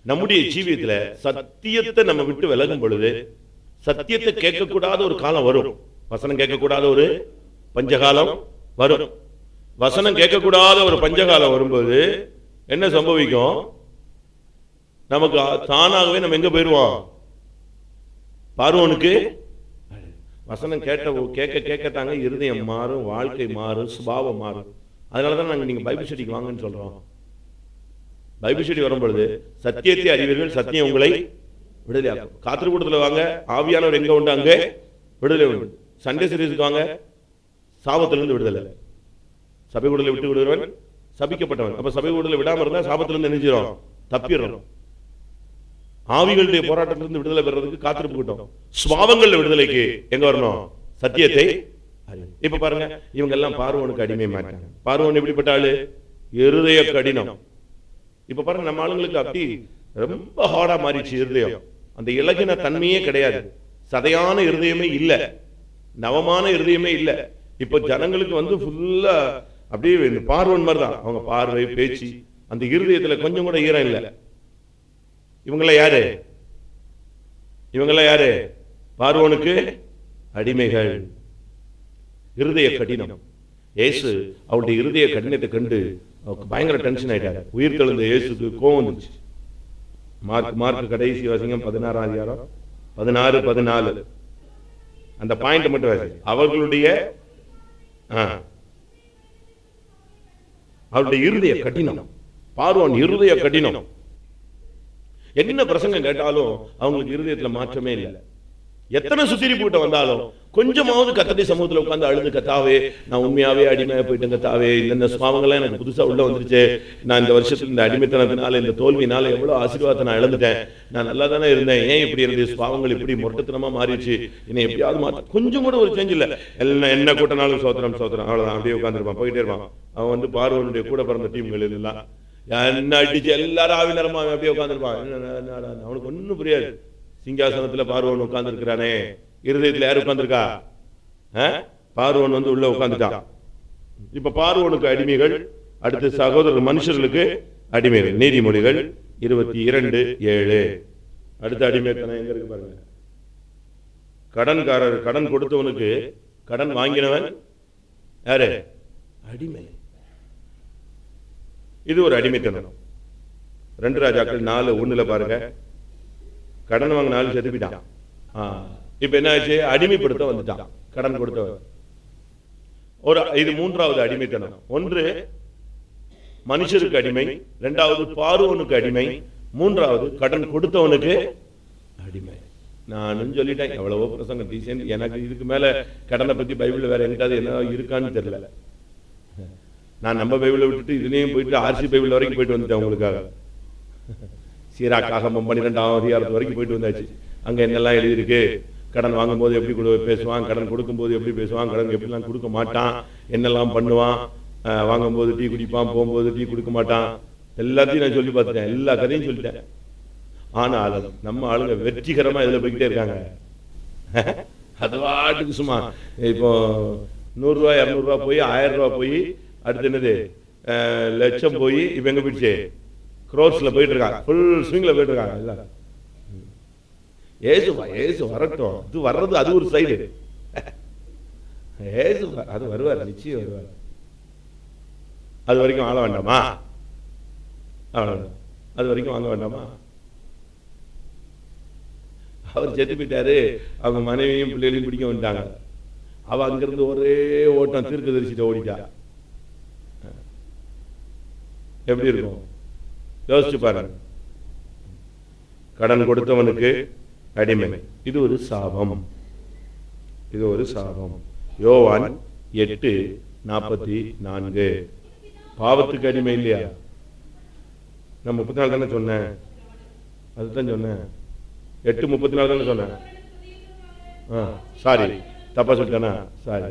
[SPEAKER 1] நம்முடைய ஜீவியத்துல சத்தியத்தை நம்ம விட்டு விலகும் பொழுது, சத்தியத்தை கேட்கக்கூடாத ஒரு காலம் வரும். வசனம் கேட்கக்கூடாத ஒரு பஞ்சகாலம் வரும். வசனம் கேட்கக்கூடாத ஒரு பஞ்சகாலம் வரும்போது என்ன சம்பவிக்கும்? நமக்கு தானாகவே நம்ம எங்க போயிருவோம்? பார்வோனுக்கு. வசனம் கேட்க கேட்கத்தாங்க இருதயம் மாறும், வாழ்க்கை மாறும், சுபாவம் மாறும். அதனாலதான் நாங்க நீங்க பைபிள் ஸ்டடிக்கு வாங்கன்னு சொல்றோம். பைபிள் ஸ்டடி வரும்பொழுது சத்தியத்தை அறிவீர்கள், சத்தியம் உங்களை விடுதலையாக்கும். காத்திருக்கூடத்தில் வாங்க, ஆவியானவர் எங்க உண்டு அங்கே விடுதலை உண்டு. சண்டே சீரிஸுக்கு வாங்க, சாபத்திலிருந்து விடுதலை. சபை கூடலை விட்டு விடுகிறவன் சபிக்கப்பட்டவன். அப்ப சபை கூடலை விடாம இருந்தா சாபத்திலிருந்து நினைச்சிடும், தப்பிடுறோம். ஆவிகளுடைய போராட்டத்திலிருந்து விடுதலை பெறதுக்கு காத்திருப்பு கிட்டும். சுபாவங்கள் விடுதலைக்கு எங்க வரணும்? சத்தியத்தை. இப்ப பாருங்க, இவங்க எல்லாம் பார்வோனுக்கு அடிமை மாட்டாங்க. பார்வோன் எப்படிப்பட்ட ஆளு? இருதய கடினம். இப்ப பாருங்க, நம்ம ஆளுங்களுக்கு அப்படி ரொம்ப ஹார்டா மாறிடுச்சு இருதயம். அந்த இலகின தன்மையே கிடையாது. சதையான இருதயமே இல்ல, நவமான இருதயமே இல்ல. இப்ப ஜனங்களுக்கு வந்து ஃபுல்லா அப்படியே பார்வோன் மாதிரி தான். அவங்க பார்வை, பேச்சு, அந்த இருதயத்துல கொஞ்சம் கூட ஈரம் இல்ல. இவங்கெல்லாம் யாரு? இவங்கெல்லாம் யாரு? பார்வோனுக்கு அடிமைகள். இருதய கடினம். இயேசு அவருடைய இருதய கடினத்தை கண்டு பயங்கர டென்ஷன் ஆயிட்டாரு. உயிர் தெழுந்த இயேசுக்கு கோவம் வந்துச்சு. மார்க் கடைசி வாசிங்க 16ஆம் அதிகாரம் 16-14 அந்த பாயிண்ட் மட்டும் வாசி. அவர்களுடைய இருதய கடினம். பார்வோன் இருதய கடினம். என்ன பிரசங்கம் கேட்டாலும் அவங்களுக்கு இருதயத்துல மாற்றமே இல்லை. எத்தனை சுத்திரி கூட்ட வந்தாலும் கொஞ்சமாவது கர்த்தருடைய சமூகத்துல உட்கார்ந்து அழுது, கர்த்தாவே நான் உண்மையாவே அடிமையா போயிட்டேன், கர்த்தாவே இந்த சுபாவங்கள்லாம் எனக்கு புதுசா உள்ள வந்துருச்சு, நான் இந்த வருஷத்துல இந்த அடிமைத்தனத்தினால, இந்த தோல்வினால எவ்வளவு ஆசீர்வாதத்தை நான் இழந்துட்டேன், நான் நல்லா தானே இருந்தேன், ஏன் இப்படி இருந்தது, சுபாவங்கள் இப்படி மொட்டத்தனமா மாறிடுச்சு, என்னை எப்படியாவது மாற்ற. கொஞ்சம் கூட ஒரு சேஞ்ச் இல்லை. எல்லாம் என்ன கூட்டனாலும் சோத்திரம் சோத்திரம், அவ்வளவுதான், அப்படியே உட்காந்துருப்பான், போயிட்டே இருப்பான். அவன் வந்து பார்வனுடைய கூட பிறந்த டீம்கள் எல்லாம் என்ன அடிச்சு எல்லாரும் ஆவினரமா அப்படியே உட்காந்துருப்பான். அவனுக்கு ஒன்னும் புரியாது. சிங்காசனத்துல பார்வோன் உட்கார்ந்து இருக்கிறானே, இருதயத்துல யாரு உட்கார்ந்துருக்கா? பார்வோன் வந்து உள்ள உட்கார்ந்துட்டான். இப்ப பார்வோனுக்கு அடிமைகள், அடுத்து சகோதரர் மனுஷர்களுக்கு அடிமைகள். நீதிமொழிகள் 22:7. அடுத்த அடிமைத்தனம் எங்க இருக்கு பாருங்க. கடன்காரர், கடன் கொடுத்தவனுக்கு கடன் வாங்கினவன் யாரு? அடிமை. இது ஒரு அடிமைத்தனம். 2 ராஜாக்கள் 4:1 பாருங்க. கடன் வாங்கினாலும் செத்துப்பிட்டான். இப்ப என்ன ஆச்சு? அடிமைப்படுத்த வந்துட்டான் கடன் கொடுத்தவன். இது 3வது அடிமைத்தனம். 1 மனுஷருக்கு அடிமை, 2வது பார்வோனுக்கு அடிமை, 3வது கடன் கொடுத்தவனுக்கு அடிமை. நானும் சொல்லிட்டேன், எவ்வளவோ பிரசங்கம் டீசென்ட். எனக்கு இதுக்கு மேல கடனை பத்தி பைபிள்ல வேற எங்கிட்டாவது என்ன இருக்கான்னு தெரியல. நான் நம்ம பைபிளை விட்டுட்டு இதுலயும் போயிட்டு ஆர்சி பைபிள் வரைக்கும் போயிட்டு வந்துட்டேன் உங்களுக்காக. சீராக்காகமம் 12ஆம் அதிகாரத்து வரைக்கும் போயிட்டு வந்தாச்சு. அங்க என்னெல்லாம் எழுதியிருக்கு, கடன் வாங்கும் போது எப்படி பேசுவான், கடன் கொடுக்கும் போது எப்படி பேசுவான், கடன் எப்படிலாம் கொடுக்க மாட்டான், என்னெல்லாம் பண்ணுவான், வாங்கும் போது டீ குடிப்பான், போகும்போது டீ கொடுக்க மாட்டான், எல்லாத்தையும் நான் சொல்லி பார்த்துட்டேன், எல்லா கதையும் சொல்லிட்டேன். ஆனாலும் நம்ம ஆளுங்க வெற்றிகரமா இதுல போய்கிட்டே இருக்காங்க. அது வாட்டுக்கு சும்மா இப்போ 100 ரூபாய் 200 ரூபாய் போய் 1000 ரூபாய் போய் அடுத்து என்னது லட்சம் போய் இப்ப எங்க போயிடுச்சு? க்ரோர்ஸ்ல போயிட்டு இருக்காங்க, ஃபுல் ஸ்விங்ல போயிட்டு இருக்காங்க எல்லாரும். ஏசு வரட்டும், இது வர்றது அது ஒரு சைடு. ஏசு அது வருவார், நிச்சயம் வருவார். அது வரைக்கும் ஆள வேண்டாமா? அது வரைக்கும் வாங்க வேண்டாமா? அவர் செத்து போயிட்டாரு, அவங்க மனைவியும் பிள்ளைகளையும் பிடிக்க வந்துட்டாங்க. அவ அங்கிருந்து ஒரே ஓட்டம் தீர்க்கதரிசிட்ட ஓடிட்டா. எப்படி இருக்கும் யோசிச்சு பாருங்க. கடன் கொடுத்தவனுக்கு அடிமை. இது ஒரு சாபம், இது ஒரு சாபம். யோவான் 8:44. பாவத்துக்கு அடிமை இல்லையா? நான் 34 தானே சொன்னேன், அதுதான் சொன்னேன். 8:34 தானே சொன்னேன். சாரி, தப்பா சொல்லிட்டானா? சாரி.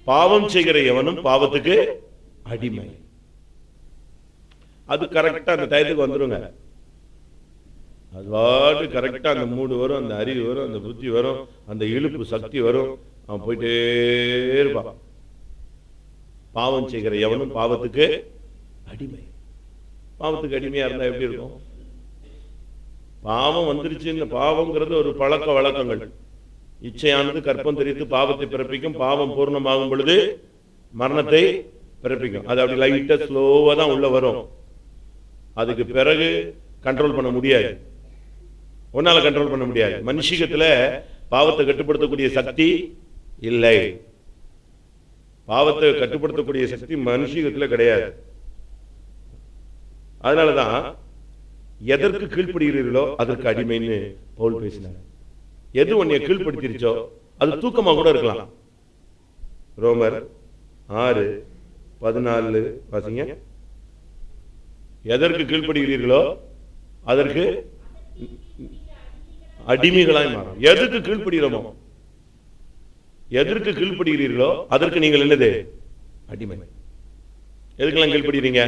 [SPEAKER 1] பாவம் செய்கிற எவனும் பாவத்துக்கு அடிமை. அது கரெக்டா அந்த டயத்துக்கு வந்துருங்க. அது கரெக்டா அந்த மூடு வரும், அந்த அறிவு வரும், அந்த புத்தி வரும், அந்த இழுப்பு சக்தி வரும், அவன் போயிட்டே இருப்பான். பாவம் செய்கிற எவனும் பாவத்துக்கு அடிமை. பாவத்துக்கு அடிமையா இருந்தா எப்படி இருக்கும்? பாவம் வந்துருச்சு. இந்த பாவம்ங்கிறது ஒரு பழக்க வழக்கங்கள். இச்சையானது கற்பம் தெரிவித்து பாவத்தை பிறப்பிக்கும். பாவம் பூர்ணமாகும் பொழுது மரணத்தை பிறப்பிக்கும். அது அப்படி லைட்டா ஸ்லோவா தான் உள்ள வரும். அதுக்கு பிறகு கண்ட்ரோல் பண்ண முடியாது. ஒன்னால கண்ட்ரோல் பண்ண முடியாது. மனுஷிகத்துல பாவத்தை கட்டுப்படுத்தக்கூடிய சக்தி இல்லை. பாவத்தை கட்டுப்படுத்தக்கூடிய சக்தி மனுஷிகத்துல கிடையாது. அதனாலதான் எதற்கு கீழ்ப்படுகிறீர்களோ அதற்கு அடிமைன்னு பவுல் பேசினார். எது உன்னை கீழ்ப்படுத்திருச்சோ அது தூக்கமா கூட இருக்கலாம். ரோமர் 6:14 வாசிங்க. எதற்கு கீழ்ப்படுகிறீர்களோ அதற்கு அடிமைகளாய் மாறும். எதற்கு கீழ்ப்படுகிறோமோ, எதற்கு கீழ்ப்படுகிறீர்களோ அதற்கு நீங்கள் என்னது? அடிமை. எதுக்கெல்லாம் கீழ்ப்படுகிறீங்க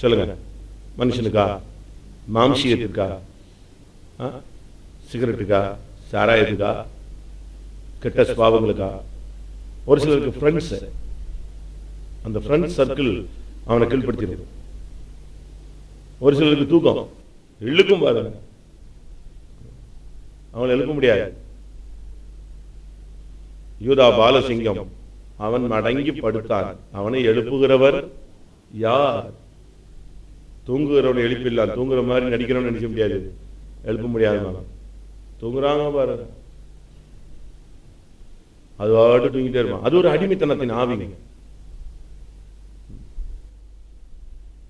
[SPEAKER 1] சொல்லுங்க? மனுஷனுக்கா? மாம்சீகத்துக்கா? சிகரெட்டுக்கா? சாராயத்துக்கா? கெட்ட சுபாவங்களுக்கா? ஒரு சிலருக்கு ஃப்ரெண்ட்ஸ், அந்த ஃப்ரெண்ட்ஸ் சர்க்கிள் அவனை கீழ்படுத்திடுது. ஒரு சிலருக்கு தூக்கம் இழுக்கும் பாருங்க, அவனை எழுக்க முடியாது. யூதா பாலசிங்கம் அவன் மடங்கி படுத்தான், அவனை எழுப்புகிறவர் யார்? தூங்குகிறவனை எழுப்பிடலாம், தூங்குற மாதிரி நடிக்கிறவன் நினைக்க முடியாது, எழுப்ப முடியாது. தூங்குறாங்க பாருங்க, அது வாட்டு தூங்கிட்டே இருப்பான். அது ஒரு அடிமைத்தனத்தின் ஆவிங்க.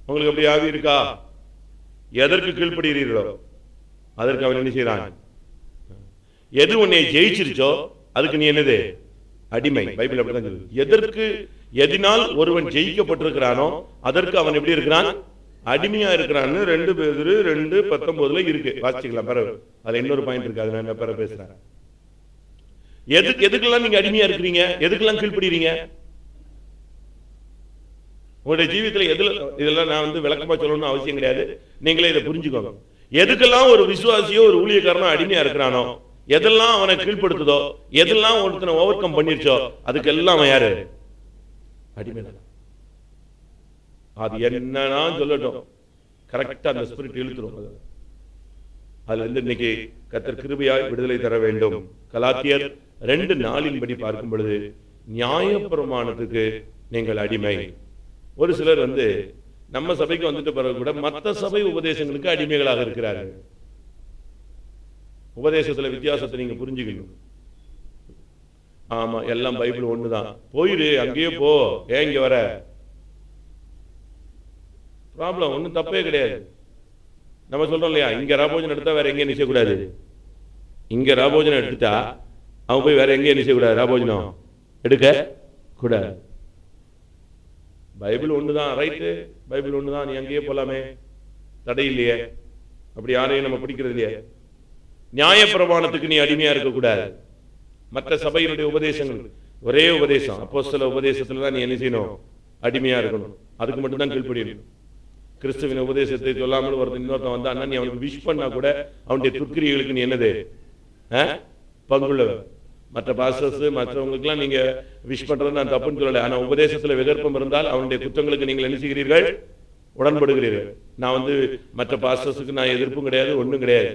[SPEAKER 1] உங்களுக்கு அப்படி ஆவி இருக்கா? எதற்கு கீழ்ப்படுகிறீர்களோ அதற்கு அவன் என்ன செய்யறான்? எது உன்னை ஜெயிச்சிருச்சோ அதுக்கு நீ என்னது? அடிமை. பைபிள் அப்படிதான் சொல்லுது. எதற்கு, எதினால் ஒருவன் ஜெயிக்கப்பட்டிருக்கிறானோ அதற்கு அவன் எப்படி இருக்கிறான்? அடிமையா இருக்கிறான்னு 2 பேதுரு 2:19 இருக்கு. வாசிக்கலாம் பிறகு. அதுல இன்னொரு பாயிண்ட் இருக்கு, அதை நான் பிறகு பேசுறேன். எதுக்கெல்லாம் நீங்க அடிமையா இருக்கிறீங்க? எதுக்கெல்லாம் கீழ்ப்படுறீங்க? உங்களுடைய ஜீவிதத்தில் எதுல, இதெல்லாம் நான் விளக்கமா சொல்லணும்னு அவசியம் கிடையாது, நீங்களே இதை புரிஞ்சுக்கோங்க. எதுக்கெல்லாம் ஒரு விசுவாசியோ ஒரு ஊழியக்காரனோ அடிமையா இருக்கிறானோ, எதெல்லாம் அவனை கீழ்படுத்துதோ, எதெல்லாம் ஒருத்தனை ஓவர் கம் பண்ணிருச்சோ அதுக்கெல்லாம் அவன் யாரு? அடிமை. அது என்னன்னா சொல்லட்டும், கரெக்டா அந்த ஸ்பிரிட் இழுத்துரும். அதுல இருந்து இன்னைக்கு கர்த்தர் கிருபையாய் விடுதலை தர வேண்டும். கலாத்தியர் 2:4 படி பார்க்கும் பொழுது நியாயப்பிரமாணத்துக்கு நீங்கள் அடிமை. ஒரு சிலர் நம்ம சபைக்கு வந்துட்டு பிறகு கூட மற்ற சபை உபதேசங்களுக்கு அடிமைகளாக இருக்கிறார்கள். உபதேசத்துல வித்தியாசத்தை நீங்க புரிஞ்சுக்கணும். ஆமா, எல்லாம் பைபிள் ஒண்ணுதான், போயிரு அங்கேயே போ, ஏன் இங்க வர? ப்ராப்ளம் ஒன்றும் தப்பே கிடையாது. நம்ம சொல்றோம் இல்லையா, இங்க ராபோஜனம் எடுத்தா வேற எங்கேயும் நிச்சயக்கூடாது. இங்க ராபோஜனம் எடுத்துட்டா அவன் போய் வேற எங்கேயும் நிச்சயக்கூடாது, ராபோஜனம் எடுக்க கூடாது. பைபிள் ஒண்ணுதான், ரைட்டு, பைபிள் ஒண்ணுதான், நீ அங்கேயே போலாமே, தடை இல்லையே. அப்படி யாரையும் நம்ம பிடிக்கிறது இல்லையே. நியாயப்பிரமாணத்துக்கு நீ அடிமையா இருக்கக்கூடாது. மற்ற சபையினுடைய உபதேசங்கள் ஒரே உபதேசம், அப்போஸ்தல உபதேசத்துல தான் நீ என்ன செய்யணும்? அடிமையா இருக்கணும். அதுக்கு மட்டும்தான் கீழ்ப்படியணும். கிறிஸ்துவின் உபதேசத்தை சொல்லாமல் ஒருத்தன் இன்னொருத்தன் வந்தான்னா நீ அவனுக்கு விஷ் பண்ணா கூட அவனுடைய துர்க்கிரிகளுக்கு நீ என்னது? பங்குள்ள. மற்ற பாஸ்டர்ஸ் மற்றவங்களுக்குலாம் நீங்க விஷ் பண்றது நான் தப்புன்னு சொல்லலை. ஆனா உபதேசத்துல விகற்பம் இருந்தால் அவனுடைய குற்றங்களுக்கு நீங்கள் என்ன செய்கிறீர்கள்? உடன்படுகிறீர்கள். நான் மற்ற பாஸ்டர்ஸுக்கு நான் எதிர்ப்பும் கிடையாது, ஒன்றும் கிடையாது.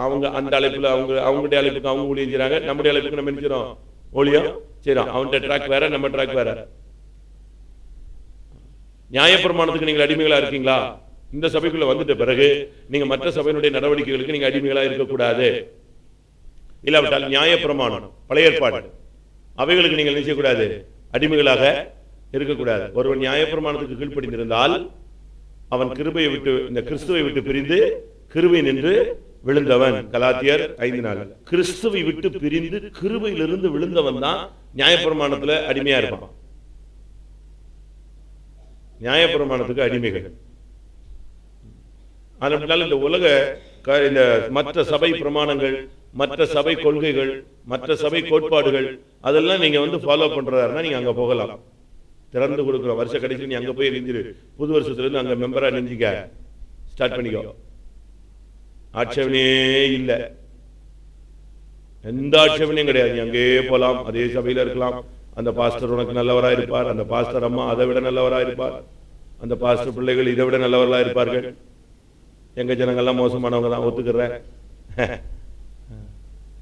[SPEAKER 1] அவங்க அந்த அழைப்புல அவங்களுடைய அழைப்புக்கு அவங்க ஊழியம் செய்றாங்க, நம்முடைய அழைப்புக்கு நம்ம என்ன செய்றோம்? ஊழியம் செய்றோம். அவனுடைய ட்ராக் வேற, நம்ம ட்ராக் வேற. நியாயப்பிரமாணத்துக்கு நீங்கள் அடிமைகளா இருக்கீங்களா? இந்த சபைக்குள்ள வந்துட்ட பிறகு நீங்க மற்ற சபையினுடைய நடவடிக்கைகளுக்கு நீங்க அடிமைகளா இருக்கக்கூடாது. இல்லாவிட்டால் நியாயப்பிரமாணம், பழைய ஏற்பாடு, அவைகளுக்கு நீங்கள் நினைக்கக்கூடாது, அடிமைகளாக இருக்கக்கூடாது. ஒருவன் நியாயப்பிரமாணத்துக்கு கீழ்ப்படிந்திருந்தால் அவன் கிருபையை விட்டு, இந்த கிறிஸ்துவை விட்டு பிரிந்து கிருபை நின்று விழுந்தவன். கலாத்தியர் 5:4. கிறிஸ்துவை விட்டு பிரிந்து கிருபையிலிருந்து விழுந்தவன் தான் நியாயப்பிரமாணத்துல அடிமையா இருப்பான். நியாயப்பிரமாணத்துக்கு அடிமைகள். அதனால இந்த உலக இந்த மற்ற சபை பிரமாணங்கள், மற்ற சபை கொள்கைகள், மற்ற சபை கோட்பாடுகள் அதெல்லாம் நீங்க ஃபாலோ பண்றதா நீங்க அங்க போகலாம். திறந்து கொடுக்குறோம். வருஷ கடைசியில் நீ அங்க போய் நெஞ்சிரு, புது வருஷத்துல இருந்து அங்க மெம்பரா நெஞ்சிக்க ஸ்டார்ட் பண்ணிக்கோ. ஆட்சேபனையே இல்லை, எந்த ஆட்சேபனையும் கிடையாது. நீ அங்கே போலாம், அதே சபையில இருக்கலாம். அந்த பாஸ்டர் உனக்கு நல்லவரா இருப்பார், அந்த பாஸ்டர் அம்மா அதை விட நல்லவரா இருப்பார், அந்த பாஸ்டர் பிள்ளைகள் இதை விட நல்லவர்களா இருப்பார்கள். எங்க ஜனங்கள்லாம் மோசமானவங்க தான், ஒத்துக்கிறேன்.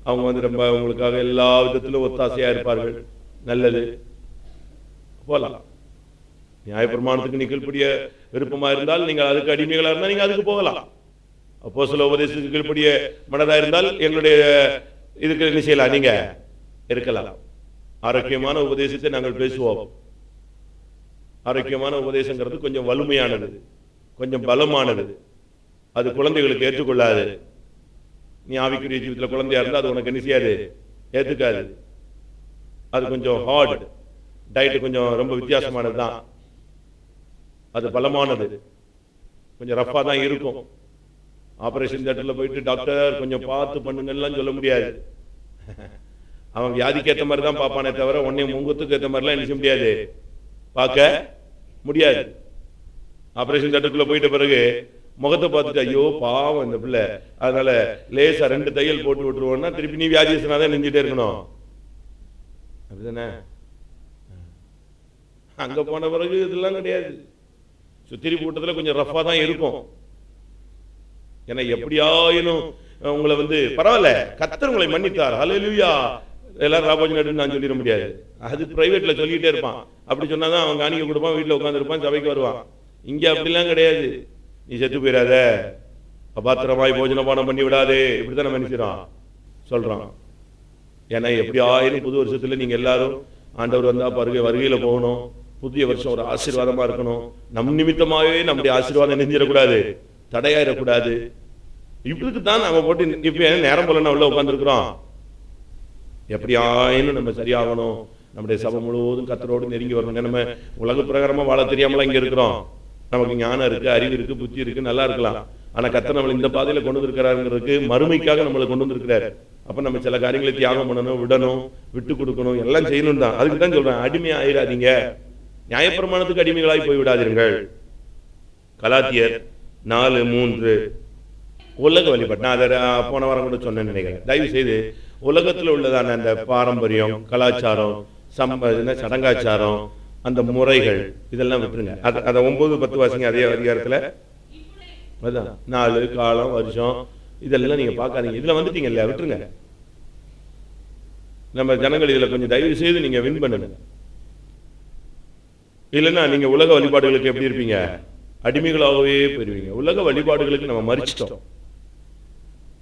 [SPEAKER 1] அவங்க ரொம்ப உங்களுக்காக எல்லா விதத்திலும் ஒத்தாசையா இருப்பார்கள். நல்லது, போலாம். நியாயப்பிரமாணத்துக்கு நீ கீழ்ப்படிய விருப்பமா இருந்தால் நீங்கள் அதுக்கு அடிமைகளா இருந்தால் நீங்க அதுக்கு போகலாம். அப்போஸ்தல உபதேசத்துக்கு கீழ்ப்படிய மனதா இருந்தால் எங்களுடைய இதுக்கு என்ன செய்யலாம், நீங்க இருக்கலாம். ஆரோக்கியமான உபதேசத்தை நாங்கள் பேசுவோம். ஆரோக்கியமான உபதேசங்கிறது கொஞ்சம் வலிமையானது, கொஞ்சம் பலமானது. அது குழந்தைகளுக்கு ஏற்றுக்கொள்ளாது. நீ ஆவிக்குரிய ஜீவிதத்தில் குழந்தையா இருந்தால் அது உனக்கு என்ன செய்யாது, ஏற்றுக்காது. அது கொஞ்சம் ஹார்ட் டயட், கொஞ்சம் ரொம்ப வித்தியாசமானது தான். அது பலமானது, கொஞ்சம் ரஃபா தான் இருக்கும். ஆபரேஷன் தியேட்டர்ல போயிட்டு டாக்டர் கொஞ்சம் பார்த்து பண்ணுங்கலாம் சொல்ல முடியாது. அவன் வியாதிக்கு ஏற்ற மாதிரி தான் பார்ப்பானே தவிர உன்னை முகத்துக்கு ஏற்ற மாதிரிலாம் என்ன செய்ய முடியாது, பார்க்க முடியாது. ஆபரேஷன் தியேட்டருக்குள்ள போயிட்ட பிறகு முகத்தை பார்த்துட்டு ஐயோ பாவம் இந்த பிள்ளை, அதனால லேசா 2 தையல் போட்டு விட்டுருவோம்னா திருப்பி நீ வியாதியஸ்தனாதான் நெஞ்சிட்டே இருக்கணும், அப்படிதானே? அங்க போன பிறகு இதெல்லாம் கிடையாது. சுத்திரி கூட்டத்தில் கொஞ்சம் ரஃபா தான் இருக்கும். ஏன்னா எப்படியாயினும் உங்களை பரவாயில்ல, கர்த்தர் உங்களை மன்னித்தார், ஹல்லேலூயா, எல்லாரும் ராபோஜன் எடுன்னு நான் சொல்லிட முடியாது. அது பிரைவேட்ல சொல்லிக்கிட்டே இருப்பான். அப்படி சொன்னாதான் அவன் காணிக்க கொடுப்பான், வீட்டில் உட்காந்து இருப்பான், சபைக்கு வருவான். இங்க அப்படிலாம் கிடையாது. நீ செத்து போயிடாத, அபாத்திரமாய் போஜனபானம் பண்ணி விடாதே, இப்படித்தான் நம்ம நினைச்சிடோம் சொல்றான். ஏன்னா எப்படி ஆயிரம் புது வருஷத்துல நீங்க எல்லாரும் ஆண்டவர் வந்தா வருகையில போகணும். புதிய வருஷம் ஒரு ஆசீர்வாதமா இருக்கணும். நம் நிமித்தமாகவே நம்முடைய ஆசீர்வாதம் நெஞ்சிடக்கூடாது, தடையாயிடக்கூடாது. இப்படிக்கு தான் நம்ம போட்டு இப்ப நேரம் போல உள்ள உட்கார்ந்துருக்கிறோம். எப்படி ஆயினும் நம்ம சரியாகணும். நம்முடைய சபை முழுவதும் கர்த்தரோடு நெருங்கி வரணும். நம்ம உலக பிரகாரமா வாழ தெரியாமலாம் இங்க இருக்கிறோம். நமக்கு ஞானம் இருக்கு, அறிவு இருக்கு, புத்தி இருக்கு, நல்லா இருக்கலாம். ஆனா கர்த்தர் நம்மளை இந்த பாதையில கொண்டு வந்திருக்கிறாருங்கிறதுக்கு மறுமைக்காக நம்மளை கொண்டு வந்திருக்கிறாரு. அப்ப நம்ம சில காரியங்களை தியாகம் பண்ணணும், விடணும், விட்டு கொடுக்கணும், எல்லாம் செய்யணும் தான். அதுக்கு தான் சொல்றேன், அடிமையா ஆயிடாதீங்க, நியாயப்பிரமாணத்துக்கு அடிமைகளாய் போய் விடாதீர்கள். கலாத்தியர் 4:3 உலக வழிபாடு. நான் அதை போன வாரம் கூட சொன்னேன்னு நினைக்கிறேன். தயவு செய்து உலகத்தில் உள்ளதான அந்த பாரம்பரியம், கலாச்சாரம், சடங்காச்சாரம், அந்த முறைகள் இதெல்லாம் விட்டுருங்க. அதை 9-10 வாசிங்க அதே அதிகாரத்தில். அதான் நாள், காலம், வருஷம் இதெல்லாம் நீங்க பார்க்காதீங்க. இதுல வந்துட்டீங்க இல்லையா, விட்டுருங்க. நம்ம ஜனங்கள் இதுல கொஞ்சம் தயவு செய்து நீங்க வின் பண்ணுங்க. இல்லைன்னா நீங்க உலக வழிபாடுகளுக்கு எப்படி இருப்பீங்க, அடிமைகளாகவே போயிருவீங்க. உலக வழிபாடுகளுக்கு நம்ம மறிச்சிட்டோம்.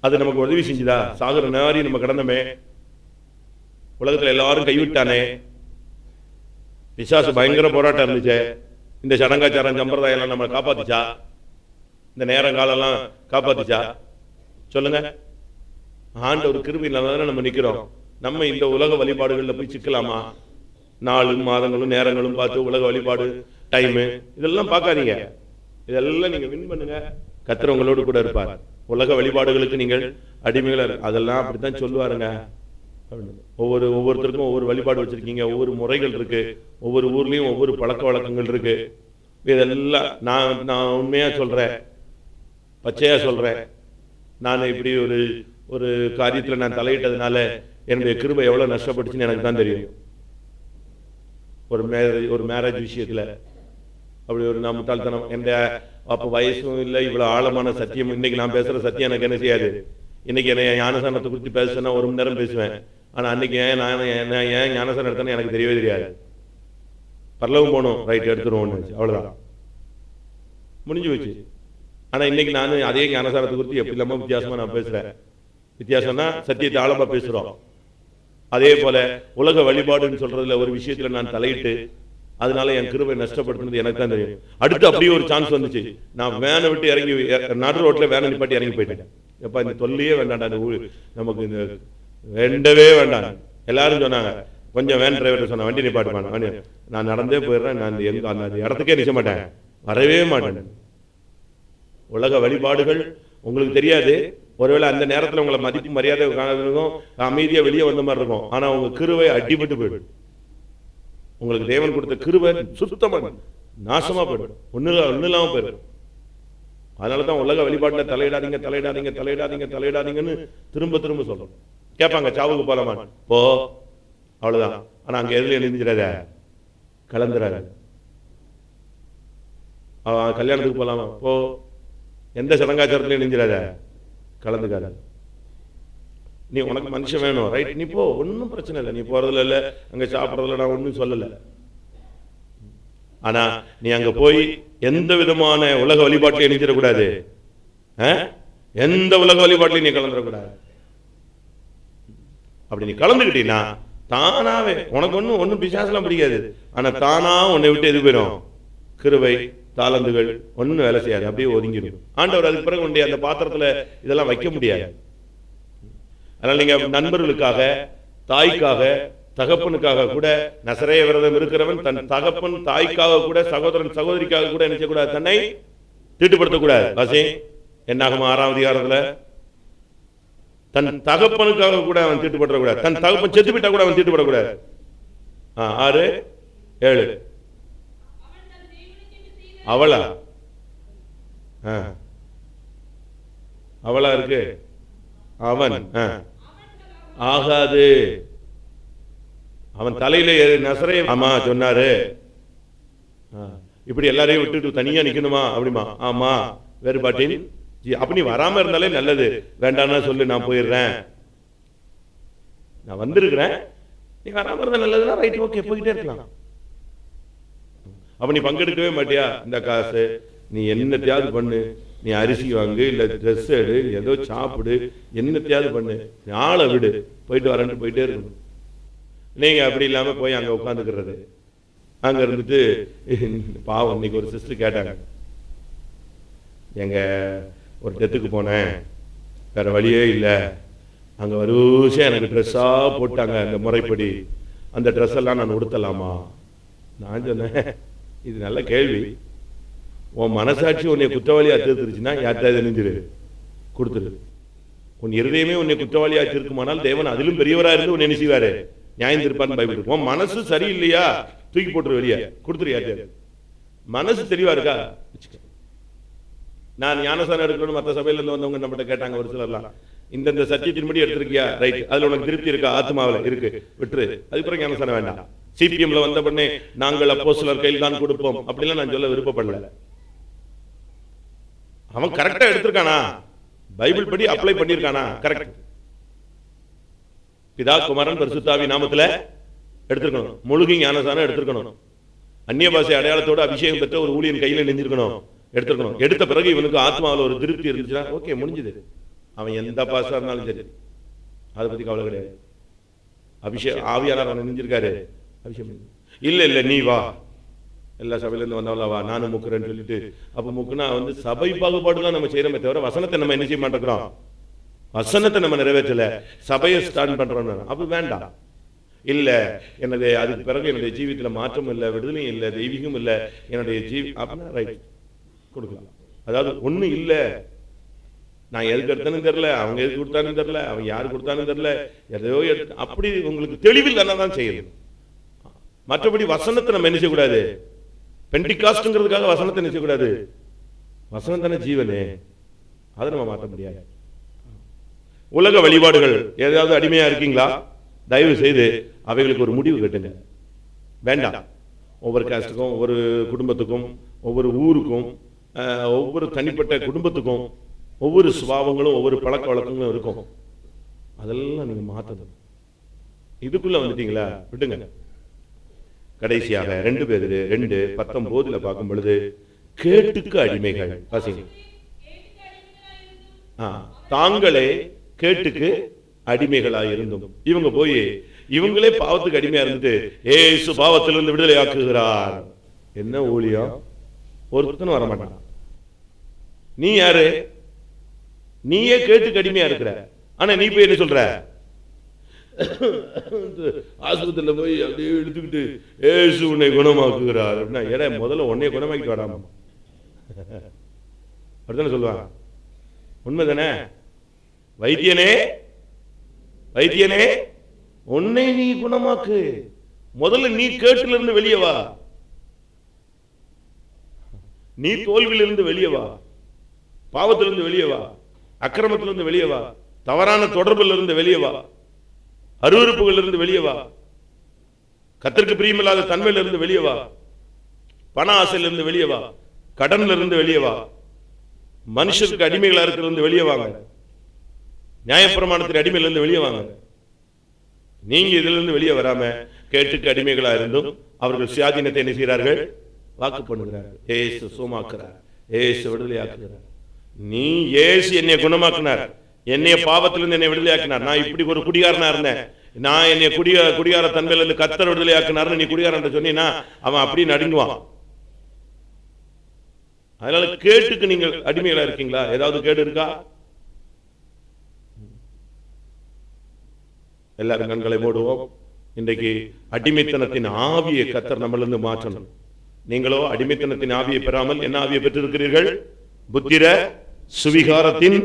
[SPEAKER 1] அது நமக்கு உதவி செஞ்சுதா? சாகர நாரி நம்ம கடந்தமே, உலகத்துல எல்லாரும் கைவிட்டானே, பிசாசு பயங்கர போராட்டம் இருந்துச்சு. இந்த சடங்காச்சாரம் சம்பிரதாயம் எல்லாம் நம்ம காப்பாத்துச்சா? இந்த நேரங்காலெல்லாம் காப்பாத்துச்சா? சொல்லுங்க. ஆண்டவர் கிருபையினால தானே நம்ம நிக்கிறோம். நம்ம இந்த உலக வழிபாடுகள்ல போய் சிக்கலாமா? நாளும் மாதங்களும் நேரங்களும் பார்த்து உலக வழிபாடு டைமு இதெல்லாம் பார்க்காதீங்க. இதெல்லாம் நீங்க வின் பண்ணுங்க, கர்த்தர் உங்களோடு கூட இருப்பார். உலக வழிபாடுகளுக்கு நீங்கள் அடிமைகளா அதெல்லாம் அப்படித்தான் சொல்லுவாருங்க. ஒவ்வொருத்தருக்கும் ஒவ்வொரு வழிபாடு வச்சிருக்கீங்க, ஒவ்வொரு முறைகள் இருக்கு, ஒவ்வொரு ஊர்லயும் ஒவ்வொரு பழக்க வழக்கங்கள் இருக்கு. இதெல்லாம் நான் உண்மையா சொல்றேன், பச்சையா சொல்றேன். நான் இப்படி ஒரு காரியத்துல நான் தலையிட்டதுனால என்னுடைய கிருபை எவ்வளவு நஷ்டப்பட்டுச்சுன்னு எனக்கு தான் தெரியும். ஒரு மேரேஜ் விஷயத்துல அப்படி ஒரு நான் முட்டாள்தனம். என் அப்ப வயசும் இல்லை, இவ்வளவு ஆழமான சத்தியம். இன்னைக்கு நான் பேசுற சத்தியம் எனக்கு என்ன செய்யாது. இன்னைக்கு என்ன ஞானசானத்தை குறித்து பேசுனா 1 மணி நேரம் பேசுவேன். ஆனா அன்னைக்கு ஏன் ஞானசானம் எடுத்தேன்னு எனக்கு தெரியவே தெரியாது. பரலவும் போகணும், ரைட் எடுத்துருவோம், அவ்வளவுதான், முடிஞ்சு போச்சு. ஆனா இன்னைக்கு நான் அதே ஞானசானத்தை குறித்து எப்படி இல்லாம வித்தியாசமா நான் பேசுறேன். வித்தியாசம்னா சத்தியத்தை ஆழமா பேசுறோம். அதே போல உலக வழிபாடுன்னு சொல்றதுல ஒரு விஷயத்துல நான் தலையிட்டு அதனால என் கிருபை நஷ்டப்படுத்துனது எனக்கு தான் தெரியும். அடுத்து அப்படியே ஒரு சான்ஸ் வந்துச்சு. நான் வேனை விட்டு இறங்கி நடு ரோட்ல வேனை நிப்பாட்டி இறங்கி போயிட்டேன். எப்ப இந்த தொல்லையே வேண்டாண்டா, நமக்கு இந்த வேண்டவே வேண்டாம். எல்லாரும் சொன்னாங்க, கொஞ்சம் வேன் டிரைவர் சொன்ன வண்டி நிப்பாட்டுவான். நான் நடந்தே போயிடுறேன், நான் அந்த இடத்துக்கே நிற்க மாட்டேன், வரவே மாட்டேன். உலக வழிபாடுகள் உங்களுக்கு தெரியாது. ஒருவேளை அந்த நேரத்தில் உங்களை மதிப்பு மரியாதை காணதுக்கும் அமைதியா வெளியே வந்த மாதிரி இருக்கும். ஆனா உங்க கிருபை அடிபட்டு போயிடும். உங்களுக்கு தேவன் கொடுத்த கிருபை சுத்தமா நாசமா போயிடும், ஒண்ணு இல்லாம போயிடும். அதனாலதான் உலக வழிபாட்டுல தலையிடாதீங்க தலையிடாதீங்க தலையிடாதீங்க தலையிடாதீங்கன்னு திரும்ப திரும்ப சொல்றோம். கேட்பாங்க சாவுக்கு போலாமா, போ, அவ்வளவுதான். ஆனா அங்க எதுல எழுந்திராத, கலந்துறாரு. கல்யாணத்துக்கு போலாமா, போ, எந்த சடங்காச்சாரத்திலையும் எழுந்திராத, கலந்துக்காத. நீ உனக்கு மனுஷன் வேணும், ரைட், நீ போ, ஒன்னும் பிரச்சனை இல்லை, நீ போறதுல இல்ல, அங்க சாப்பிடறதுல நான் ஒன்னும் சொல்லல. ஆனா நீ அங்க போய் எந்த விதமான உலக வழிபாட்டிலையும் எழுந்திடக்கூடாது, எந்த உலக வழிபாட்டிலையும் நீ கலந்துடக்கூடாது. அப்படி நீ கலந்துக்கிட்டீங்கன்னா தானாவே உனக்கு ஒன்னும் பிசாசெல்லாம் பிடிக்காது. ஆனா தானா உன்னை விட்டு எது போயிடும், கிருபை தாளந்துகள் ஒன்னும் வேலை செய்யாது, அப்படியே ஒதுங்கிடும். ஆண்டவர் அதுக்கு பிறகு உடைய அந்த பாத்திரத்துல இதெல்லாம் வைக்க முடியாது. அதனால நீங்க நண்பர்களுக்காக, தாய்க்காக, தகப்பனுக்காக கூட, நசரேய விரதம் இருக்கிறவன் தன் தகப்பன் தாய்க்காக கூட, சகோதரன் சகோதரிக்காக கூட என்ன செய்யக்கூடாது, தன்னை தீட்டுப்படுத்தக்கூடாது. வாசி என்னாகும் 6ஆம் அதிகாரத்துல, தன் தகப்பனுக்காக கூட அவன் தீட்டுப்படக்கூடாது, தன் தகப்பன் செத்து விட்டா கூட அவன் தீட்டுப்படக்கூடாது. 6, 7. அவளா அவளா இருக்கு, அவன் ஆகாது. அவன் தலையில நசரேய ஆமா சொன்னாரு, இப்படி எல்லாரையும் விட்டுட்டு தனியா நிக்கணுமா அப்படிமா, ஆமா வேறுபாட்டின் அப்ப நீ வராம இருந்தாலே நல்லது, வேண்டாம்னா சொல்லு, நான் போயிடுறேன், நான் வந்திருக்கிறேன், நீ வராம இருந்தா நல்லதுன்னா ரைட், ஓகே, போயிட்டே இருக்கலாம். அப்ப நீ பங்கெடுக்கவே மாட்டியா, இந்த காசு நீ என்னத்தையாவது பண்ணு, நீ அரிசி வாங்கு, இல்ல ட்ரெஸ் எடு, ஏதோ சாப்பிடு, என்னத்தையாவது பண்ணு, ஆளை விடு, போயிட்டு வரேன்னு போயிட்டே இருக்கணும். நீங்க அப்படி இல்லாம போய் அங்க உட்காந்துக்கிறது. அங்க இருந்துட்டு பாவம், இன்னைக்கு ஒரு சிஸ்டர் கேட்டாங்க, எங்க ஒரு டெத்துக்கு போனேன், வேற வழியே இல்லை, அங்க வரிசையா எனக்கு ட்ரெஸ்ஸா போட்டாங்க, அந்த முறைப்படி அந்த ட்ரெஸ் எல்லாம் நான் உடுத்தலாமா? நான் சொன்னேன், இது நல்ல கேள்வி, உன் மனசாட்சி உன்னை குற்றவாளியா தீர்த்துருச்சுன்னா யார்கிட்ட நெஞ்சிரு கொடுத்துரு. உன் இருதயமே உன்னை குற்றவாளியா தீர்க்குமானால் தேவன் அதிலும் பெரியவரா இருந்து உன்னை என்ன செய்வாரு, நியாயம் தீர்ப்பார்னு பைபிள். உன் மனசு சரியில்லையா, தூக்கி போட்டுரு, வெளியே கொடுத்துரு. யார்கிட்ட மனசு தெளிவா இருக்கா? நான் ஞானஸ்தானம் எடுக்கணும், மற்ற சபையில இருந்து வந்தவங்க நம்மகிட்ட கேட்டாங்க ஒரு சிலர்லாம், இந்த சத்தியத்தின்படி எடுத்திருக்கியா, ரைட், அதுல உனக்கு திருப்தி இருக்கா, ஆத்மாவில இருக்கு, விட்டுரு, அதுக்கு பிறகு ஞானஸ்தானம் வேண்டாம். சிபிஎம்ல வந்த பண்ணே நாங்கள் அப்போஸ்தலர் கையில் தான் கொடுப்போம் அப்படிலாம் நான் சொல்ல விருப்பப்படல. அவன் கரெக்டா எடுத்திருக்கானா, பைபிள் படி அப்ளை பண்ணிருக்கானா, கரெக்ட், பிதா குமாரன் பரிசுத்தாவி நாமத்துல எடுத்திருக்கணும், முழுகி ஞானஸ்தானம் எடுத்திருக்கணும், அந்நிய பாஷை அடையாளத்தோட அபிஷேகம் பெற்ற ஒரு ஊழியன் கையில நெஞ்சிருக்கணும், எடுத்துக்கணும். எடுத்த பிறகு இவனுக்கு ஆத்மாவில் ஒரு திருப்தி இருந்துச்சுன்னா ஓகே, முடிஞ்சது. அவன் எந்த பாசா இருந்தாலும் சரி, அதை பத்தி கவலை கிடையாது. அபிஷேகம் ஆவியாளர் அவன் நெஞ்சிருக்காரு, அபிஷேகம் இல்ல இல்ல நீ வா, எல்லா சபையில இருந்து வந்தவளா வா, நானும் முக்குறேன்னு சொல்லிட்டு, அப்ப முக்குனா சபை பாகுபாடு தான் நம்ம செய்யறோமே தவிர வசனத்தை நம்ம என்ன செய்ய மாட்டேங்கிறோம், வசனத்தை நம்ம நிறைவேற்றல, சபையை ஸ்டார்ட் பண்றோம். அப்ப வேண்டாம், இல்ல என்னுடைய அதுக்கு பிறகு என்னுடைய ஜீவித்துல மாற்றம் இல்லை, விடுதலையும் இல்லை, தெய்வீகம் இல்லை, என்னுடைய அப்படின்னா ரைட் கொடுக்கலாம். அதாவது ஒண்ணு இல்ல, நான் எதுக்கு எடுத்தானு தெரியல, அவங்க எதுக்கு கொடுத்தானு தெரியல, அவங்க யாரு கொடுத்தானு தெரியல, எதையோ எடுத்து அப்படி உங்களுக்கு தெளிவில் தான் செய்யணும். மற்றபடி வசனத்தை நம்ம என்ன செய்யக்கூடாது, பெண்டிகாஸ்ட்ங்கிறதுக்காக வசனத்தை என்ன செய்யக்கூடாது, வசனம் தானே ஜீவனே, அதை நம்ம மாற்ற முடியாது. உலக வழிபாடுகள் ஏதாவது அடிமையா இருக்கீங்களா, தயவு செய்து அவைகளுக்கு ஒரு முடிவு கட்டுங்க. வேண்டாம், ஒவ்வொரு காஸ்டுக்கும், ஒவ்வொரு குடும்பத்துக்கும், ஒவ்வொரு ஊருக்கும், ஒவ்வொரு தனிப்பட்ட குடும்பத்துக்கும் ஒவ்வொரு சுபாவங்களும் ஒவ்வொரு பழக்க வழக்கங்களும் இருக்கும். அதெல்லாம் நீங்க மாத்தணும். இதுக்குள்ள வந்துட்டீங்களா, விட்டுங்க. கடைசியாக 2 பேர் 2:19 பார்க்கும் பொழுது, கேட்டுக்கு அடிமைகள் வாசிங்க. தாங்களே கேட்டுக்கு அடிமைகளாய் இருந்தும், இவங்க போய் இவங்களே பாவத்துக்கு அடிமையா இருந்துட்டு ஏசு பாவத்திலிருந்து விடுதலை ஆக்குகிறார். என்ன ஊழியம், ஒருத்தனும் வரமாட்டான். நீ யாரு, நீயே கேட்டுக்கு அடிமையா இருக்கிற, ஆனா நீ போய் என்ன சொல்ற, ஆஸ்பத்திரியில போய் அப்படியே எடுத்துக்கிட்டு ஏசு உன்னை குணமாக்குகிறார் அப்படின்னா, எடை முதல்ல உன்னைய குணமாக்கிட்டு வராம அப்படித்தானே சொல்லுவாங்க. உண்மைதானே? வைத்தியனே வைத்தியனே உன்னை நீ குணமாக்கு, முதல்ல நீ கேட்டுல இருந்து வெளியே வா, நீ தோல்வியிலிருந்து வெளியே வா, பாவத்திலிருந்து வெளியே வா, அக்கிரமத்திலிருந்து வெளியே வா, தவறான தொடர்பில் இருந்து வெளியே வா, அருவருப்புகள் இருந்து வெளியே வா, கர்த்தருக்கு பிரியமில்லாத தன்மையில இருந்து வெளியே வா, பண ஆசையில இருந்து வெளியே வா, கடன்ல இருந்து வெளியே வா, மனுஷருக்கு அடிமைகளா இருக்கிறது வெளியே வாங்க, நியாயப்பிரமாணத்தின் அடிமையில இருந்து வெளியே வாங்க. நீங்க இதுல இருந்து வெளியே வராம கேட்டுக்கு அடிமைகளா இருந்தும் அவர்கள் சுயாதீனத்தை என்ன செய்கிறார்கள்? வாக்கு பண்ணுகிறார்கள். ஏசு சுகமாக்குறார், ஏசு விடுதலையாக்குகிறார். நீ ஏசு என்னை குணமாக்கினார், என்னைய பாவத்திலிருந்து என்னை விடுதலையாக்கினார். நான் இப்படி ஒரு குடிகாரனா இருந்தேன், நான் என்னை குடிகார தன்மையில இருந்து கர்த்தர் விடுதலையாக்கினார். நீ குடிகாரன் சொன்னீங்கன்னா அவன் அப்படி நடுங்குவான். அதனால கேட்டுக்கு நீங்கள் அடிமைகளா இருக்கீங்களா? ஏதாவது கேடு இருக்கா? எல்லாரும் கண்களை மூடுவோம். இன்றைக்கு அடிமைத்தனத்தின் ஆவியை கர்த்தர் நம்மளிருந்து மாற்றணும். நீங்களோ அடிமைத்தனத்தின் ஆவியை பெறாமல் என்ன ஆவியை பெற்றிருக்கிறீர்கள்? புத்திர சுவிகாரத்தின்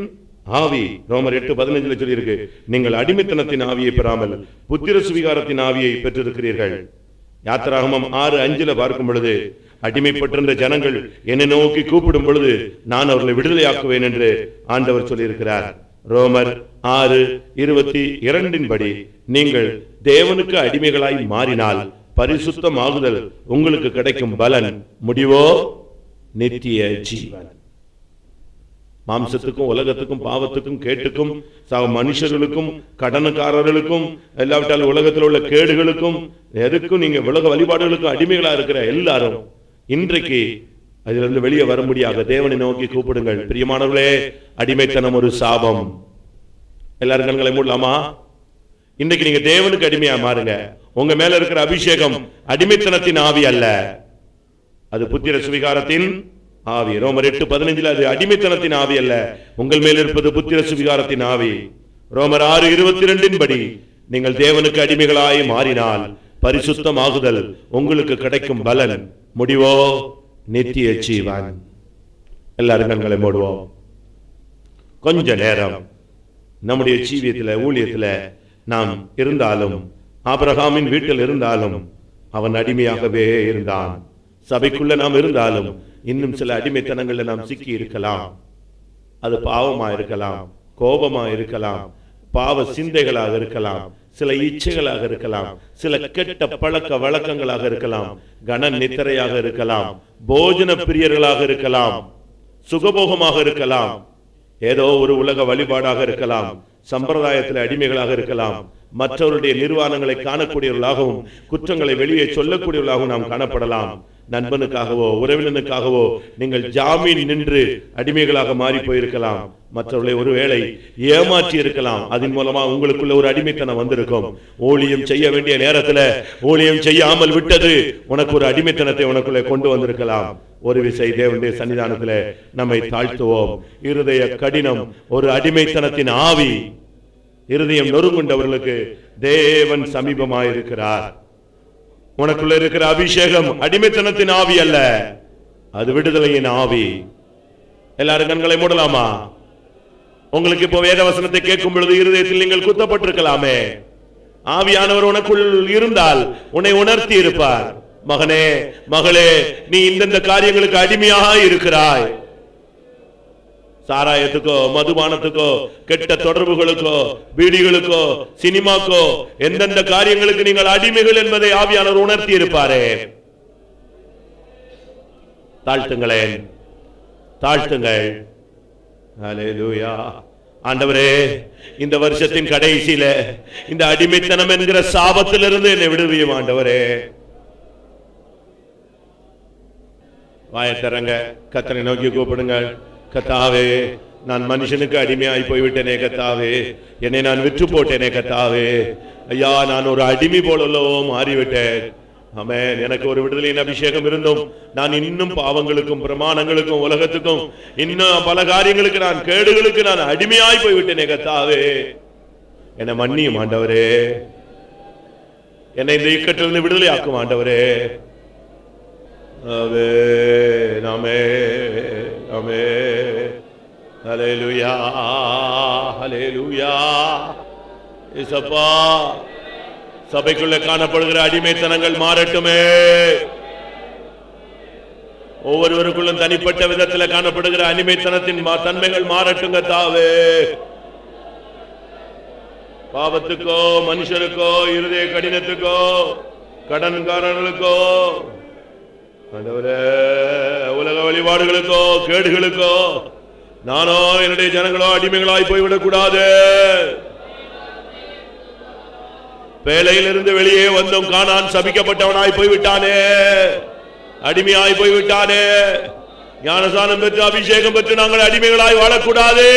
[SPEAKER 1] ஆவி. ரோமர் 8:15 சொல்லி இருக்கு, நீங்கள் அடிமைத்தனத்தின் ஆவியை பெறாமல் புத்திர சுவிகாரத்தின் ஆவியை பெற்றிருக்கிறீர்கள். யாத்திராகமம் 6:5 பார்க்கும் பொழுது, அடிமைப்பட்டிருந்த ஜனங்கள் என்னை நோக்கி கூப்பிடும் பொழுது நான் அவர்களை விடுதலையாக்குவேன் என்று ஆண்டவர் சொல்லியிருக்கிறார். ரோமர் 6:22 படி நீங்கள் தேவனுக்கு அடிமைகளாய் மாறினால் பரிசுத்தமாகுதல் உங்களுக்கு கிடைக்கும் பலன், முடிவோ நித்திய ஜீவன். மாம்சத்துக்கும் உலகத்துக்கும் பாவத்துக்கும் கேட்டுக்கும் மனுஷர்களுக்கும் கடனுக்காரர்களுக்கும் எல்லாவற்றாலும் உலகத்தில் உள்ள கேடுகளுக்கும் எதுக்கும் நீங்க உலக வழிபாடுகளுக்கும் அடிமைகளா இருக்கிற எல்லாரும் இன்றைக்கு அதிலிருந்து வெளியே வர முடியாத தேவனை நோக்கி கூப்பிடுங்கள். பிரியமானவர்களே, அடிமைத்தனம் ஒரு சாபம். எல்லாரும் கண்களை மூடலாமா? இன்றைக்கு நீங்க தேவனுக்கு அடிமையா மாறுங்க. உங்க மேல இருக்கிற அபிஷேகம் அடிமைத்தனத்தின் ஆவி அல்ல, அது புத்திர சுவிகாரத்தின் ஆவி. ரோமர் 8:15 அது அடிமைத்தனத்தின் ஆவி அல்ல, உங்கள் மேல் இருப்பது புத்திர சுவிகாரத்தின் ஆவி. ரோமர் 6:22 படி நீங்கள் தேவனுக்கு அடிமைகளாய் மாறினால் பரிசுத்தமாகுதல் உங்களுக்கு கிடைக்கும் பலன், முடிவோ நித்திய ஜீவன். எல்லாரும் கண்களை மூடுவோம். கொஞ்ச நேரம் நம்முடைய ஜீவியத்தில் ஊழியத்தில் நாம் இருந்தாலும், ஆபிரகாமின் வீட்டில் இருந்தாலும் அவன் அடிமையாகவே இருந்தான். சபைக்குள்ள நாம் இருந்தாலும் இன்னும் சில அடிமைத்தனங்கள்ல நாம் சிக்கி இருக்கலாம். அது பாவமா இருக்கலாம், கோபமா இருக்கலாம், பாவ சிந்தைகளாக இருக்கலாம், சில இச்சைகளாக இருக்கலாம், சில கெட்ட பழக்க வழக்கங்களாக இருக்கலாம், கன நித்திரையாக இருக்கலாம், போஜன பிரியர்களாக இருக்கலாம், சுகபோகமாக இருக்கலாம், ஏதோ ஒரு உலக வழிபாடாக இருக்கலாம், சம்பிரதாயத்தில் அடிமைகளாக இருக்கலாம், மற்றவருடைய நிர்வாணங்களை காணக்கூடியவர்களாகவும் குற்றங்களை வெளியே சொல்லக்கூடியவர்களாகவும் நாம் காணப்படலாம். நண்பனுக்காகவோ உறவினனுக்காகவோ நீங்கள் ஜாமீன் நின்று அடிமைகளாக மாறி போயிருக்கலாம். மற்றவர்களை ஒருவேளை ஏமாற்றி இருக்கலாம். அதன் மூலமா உங்களுக்குள்ள ஒரு அடிமைத்தனம் வந்திருக்கும். ஊழியம் செய்ய வேண்டிய நேரத்தில் ஊழியம் செய்யாமல் விட்டது உனக்கு ஒரு அடிமைத்தனத்தை உனக்குள்ளே கொண்டு வந்திருக்கலாம். ஒரு விசை தேவனுடைய சன்னிதானத்தில் நம்மை தாழ்த்துவோம். இருதய கடினம் ஒரு அடிமைத்தனத்தின் ஆவி. இருதயம் நொறுங்குண்டவர்களுக்கு தேவன் சமீபமாயிருக்கிறார். உனக்குள்ள இருக்கிற அபிஷேகம் அடிமைத்தனத்தின் ஆவி அல்ல, அது விடுதலையின் ஆவி. எல்லாரும் கண்களை மூடலாமா? உங்களுக்கு இப்போ வேத வசனத்தை கேட்கும் பொழுது இருதயத்தில் நீங்கள் குத்தப்பட்டிருக்கலாமே. ஆவியானவர் உனக்குள் இருந்தால் உன்னை உணர்த்தி இருப்பார். மகனே, மகளே, நீ இந்தந்த காரியங்களுக்கு அடிமையாக இருக்கிறாய். சாராயத்துக்கோ, மதுபானத்துக்கோ, கெட்ட தொடர்புகளுக்கோ, பீடிகளுக்கோ, சினிமாக்கோ, எந்தெந்த காரியங்களுக்கு நீங்கள் அடிமைகள் என்பதை ஆவியானவர் உணர்த்தி இருப்பாரே. தாழ்த்துங்களேன், தாழ்த்துங்கள். ஹல்லேலூயா. ஆண்டவரே, இந்த வருஷத்தின் கடைசியில இந்த அடிமைத்தனம் என்கிற சாபத்திலிருந்து என்னை விடுவியும் ஆண்டவரே. வாயத்தரங்க கர்த்தரை நோக்கி கூப்பிடுங்கள். கர்த்தாவே, நான் மனுஷனுக்கு அடிமையாய் போய்விட்டேனே கர்த்தாவே, என்னை நான் விற்று போட்டேனே கர்த்தாவே. ஐயா, நான் ஒரு அடிமை போலோ மாறிவிட்டேன். ஆமென். எனக்கு ஒரு விடுதலையின் அபிஷேகம் இருந்தும் நான் இன்னும் பாவங்களுக்கும் பிரமாணங்களுக்கும் உலகத்துக்கும் இன்னும் பல காரியங்களுக்கு நான் கேடுகளுக்கு நான் அடிமையாய் போய்விட்டேனே கர்த்தாவே, என்னை மன்னியும் ஆண்டவரே. என்னை இந்த இக்கட்டிலிருந்து விடுதலை ஆக்கும் ஆண்டவரே. ஆமென், ஆமென், ஆமென். ஹல்லேலூயா, ஹல்லேலூயா. இயேசுப்பா, சபைக்குள்ள காணப்படுகிற அடிமைத்தனங்கள் மாறட்டுமே. ஒவ்வொருவருக்குள்ளும் தனிப்பட்ட விதத்தில் காணப்படுகிற அடிமைத்தனத்தின் தன்மைகள் மாறட்டும் கர்த்தாவே. பாவத்துக்கோ, மனுஷருக்கோ, இருதய கடினத்துக்கோ, கடன்காரர்களுக்கோ, உலக வழிபாடுகளுக்கோ, கேடுகளுக்கோ நானோ என்னுடைய ஜனங்களோ அடிமைகளாய் போய்விடக் கூடாது. வேலையிலிருந்து வெளியே வந்தோம், கானான் சபிக்கப்பட்டவனாய் போய்விட்டானே, அடிமையாய் போய்விட்டானே. ஞானசானம் பெற்று அபிஷேகம் பெற்று நாங்கள் அடிமைகளாய் வாழக்கூடாது.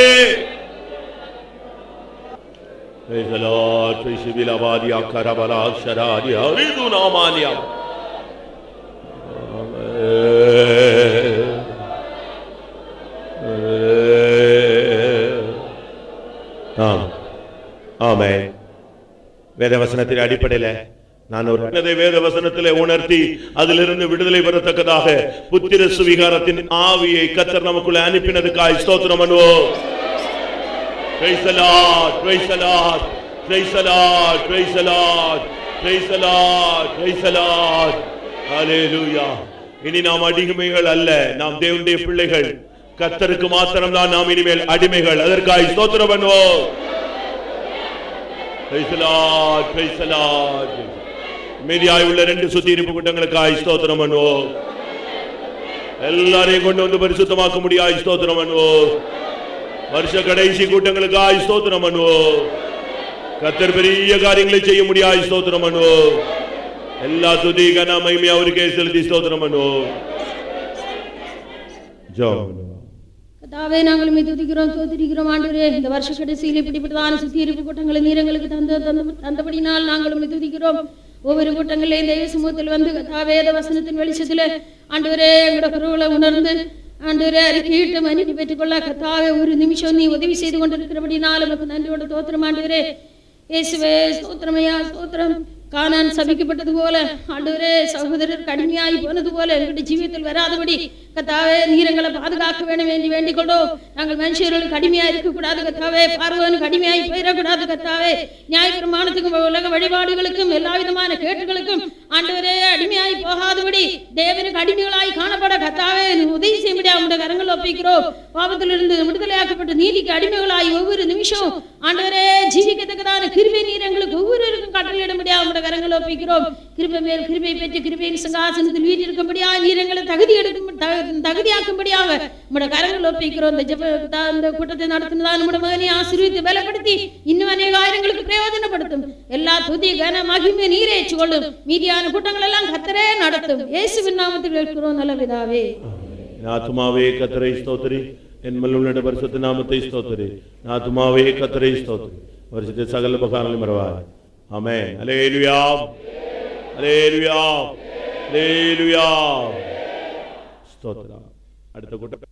[SPEAKER 1] ஆமென். வேதவசனத்தின் அடிப்படையில் நான் ஒரு வேதவசனத்திலே உணர்த்தி அதிலிருந்து விடுதலை பெறத்தக்கதாக புத்திர சுவிகாரத்தின் ஆவியை கர்த்தர் நமக்குள்ள அனுப்பினதுக்காய் ஸ்தோத்திரம் பண்ணுவோம். Praise the Lord, praise the Lord, praise the Lord, praise the Lord, praise the Lord, praise the Lord. Hallelujah. இனி நாம் அடிமைகள் அல்ல, நாம் தேவனுடைய பிள்ளைகள். கர்த்தருக்கு மாத்திரம் தான் நாம் இனிமேல் அடிமைகள். அதற்காக ஸ்தோத்திரம் பண்ணுவோம். Praise the Lord, praise the Lord. மீதியாய் உள்ள 2 சுத்திகரிப்பு கூட்டங்களுக்காக ஸ்தோத்திரம் பண்ணுவோம். எல்லாரையும் கொண்டு வந்து பரிசுத்தமாக்க முடியாய் ஸ்தோத்திரம் பண்ணுவோம். வருஷ கடைசி கூட்டங்களுக்காக ஸ்தோத்திரம் பண்ணுவோம். கர்த்தர் பெரிய காரியங்களை செய்ய முடியாய் ஸ்தோத்திரம் பண்ணுவோம். எல்லா துதி கன மகிமை அவருக்கே செலுத்தி ஸ்தோத்திரம் பண்ணுவோம்.
[SPEAKER 2] கர்த்தாவே, நாங்கள் உம்மை துதிக்கிறோம், ஸ்தோத்திரிக்கிறோம் ஆண்டவரே. இந்த வருஷ கடைசியில் இப்படிப்பட்டதான சுத்திகரிப்பு கூட்டங்களை நீர் எங்களுக்கு தந்தபடினால் நாங்கள் உம்மை துதிக்கிறோம். ஒவ்வொரு கூட்டங்களிலே தெய்வ சமூகத்தில் வந்து கர்த்தாவே வசனத்தின் வெளிச்சத்தில் ஆண்டவரே எங்களோட குருவை உணர்ந்து ஆண்டவரே அறிக்கையிட்டு மன்னிப்பு பெற்றுக்கொள்ள கர்த்தாவே ஒரு நிமிஷம் நீ உதவி செய்து கொண்டிருக்கிறபடினால் உமக்கு நன்றியோட ஸ்தோத்திரம் ஆண்டவரே. இயேசுவே ஸ்தோத்திரமையா ஸ்தோத்திரம். கானான் சபிக்கப்பட்டது போல ஆண்டவரே சகோதரர் கடுமையாகி போனது போல எங்களுடைய ஜீவியத்தில் வராதபடி கர்த்தாவே நீர் எங்களை பாதுகாக்க வேண்டும் என்று வேண்டிக் கொண்டோம். நாங்கள் மனுஷர்களுக்கு கடுமையா இருக்கக்கூடாது கர்த்தாவே, பார்வனுக்கு கடுமையாகி போயிடக்கூடாது கர்த்தாவே. நியாயப்பிரமாணத்துக்கும் உலக வழிபாடுகளுக்கும் எல்லா விதமான கேட்டுகளுக்கும் ஆண்டவரே அடிமையாகி போகாதபடி தேவனுக்கு அடிமைகளாய் காணப்பட கர்த்தாவே உதவி செய்ய உடைய கரங்கள் ஒப்பிக்கிறோம். பாவத்திலிருந்து விடுதலையாக்கப்பட்ட நீதிக்கு அடிமைகளாய் ஒவ்வொரு நிமிஷம் ஆண்டவரே ஜீவிக்கத்தக்கதான கிருபை நீர் எங்களுக்கு ஒவ்வொருவருக்கும் கட்டளையிட முடியாது கரங்கள் ஒப்பிக்கிறோம். கிருபை மேல் கிருபை பெற்று கிருபையின் சிங்காசனத்தில் வீட்டிருக்கும்படியாக நீர் எங்களை தகுதியாக்கும்படியாக நம்முடைய கரங்கள் ஒப்பிக்கிறோம். இந்த கூட்டத்தை நடத்தினதா நம்முடைய மகனை ஆசீர்வதித்து பலப்படுத்தி இன்னும் அநேக ஆயிரங்களுக்கு பிரயோஜனப்படுத்தும். எல்லா துதி கன மகிமை நீரே ஏற்றுக்கொள்ளும். மீதியான கூட்டங்கள் எல்லாம் கர்த்தரே நடத்தும். இயேசுவின் நாமத்தில் இருக்கிறோம் நல்ல பிதாவே.
[SPEAKER 1] ஆத்துமாவே கர்த்தரை ஸ்தோத்திரி, என் மல்லுள்ள பரிசுத்த நாமத்தை ஸ்தோத்திரி. ஆத்துமாவே கர்த்தரை ஸ்தோத்திரி, பரிசுத்த சகல உபகாரங்களையும் மறவாதே. ஆமென். அல்லேலூயா, அல்லேலூயா, அல்லேலூயா. ஸ்தோத்திரம். அடுத்த கூட்டம்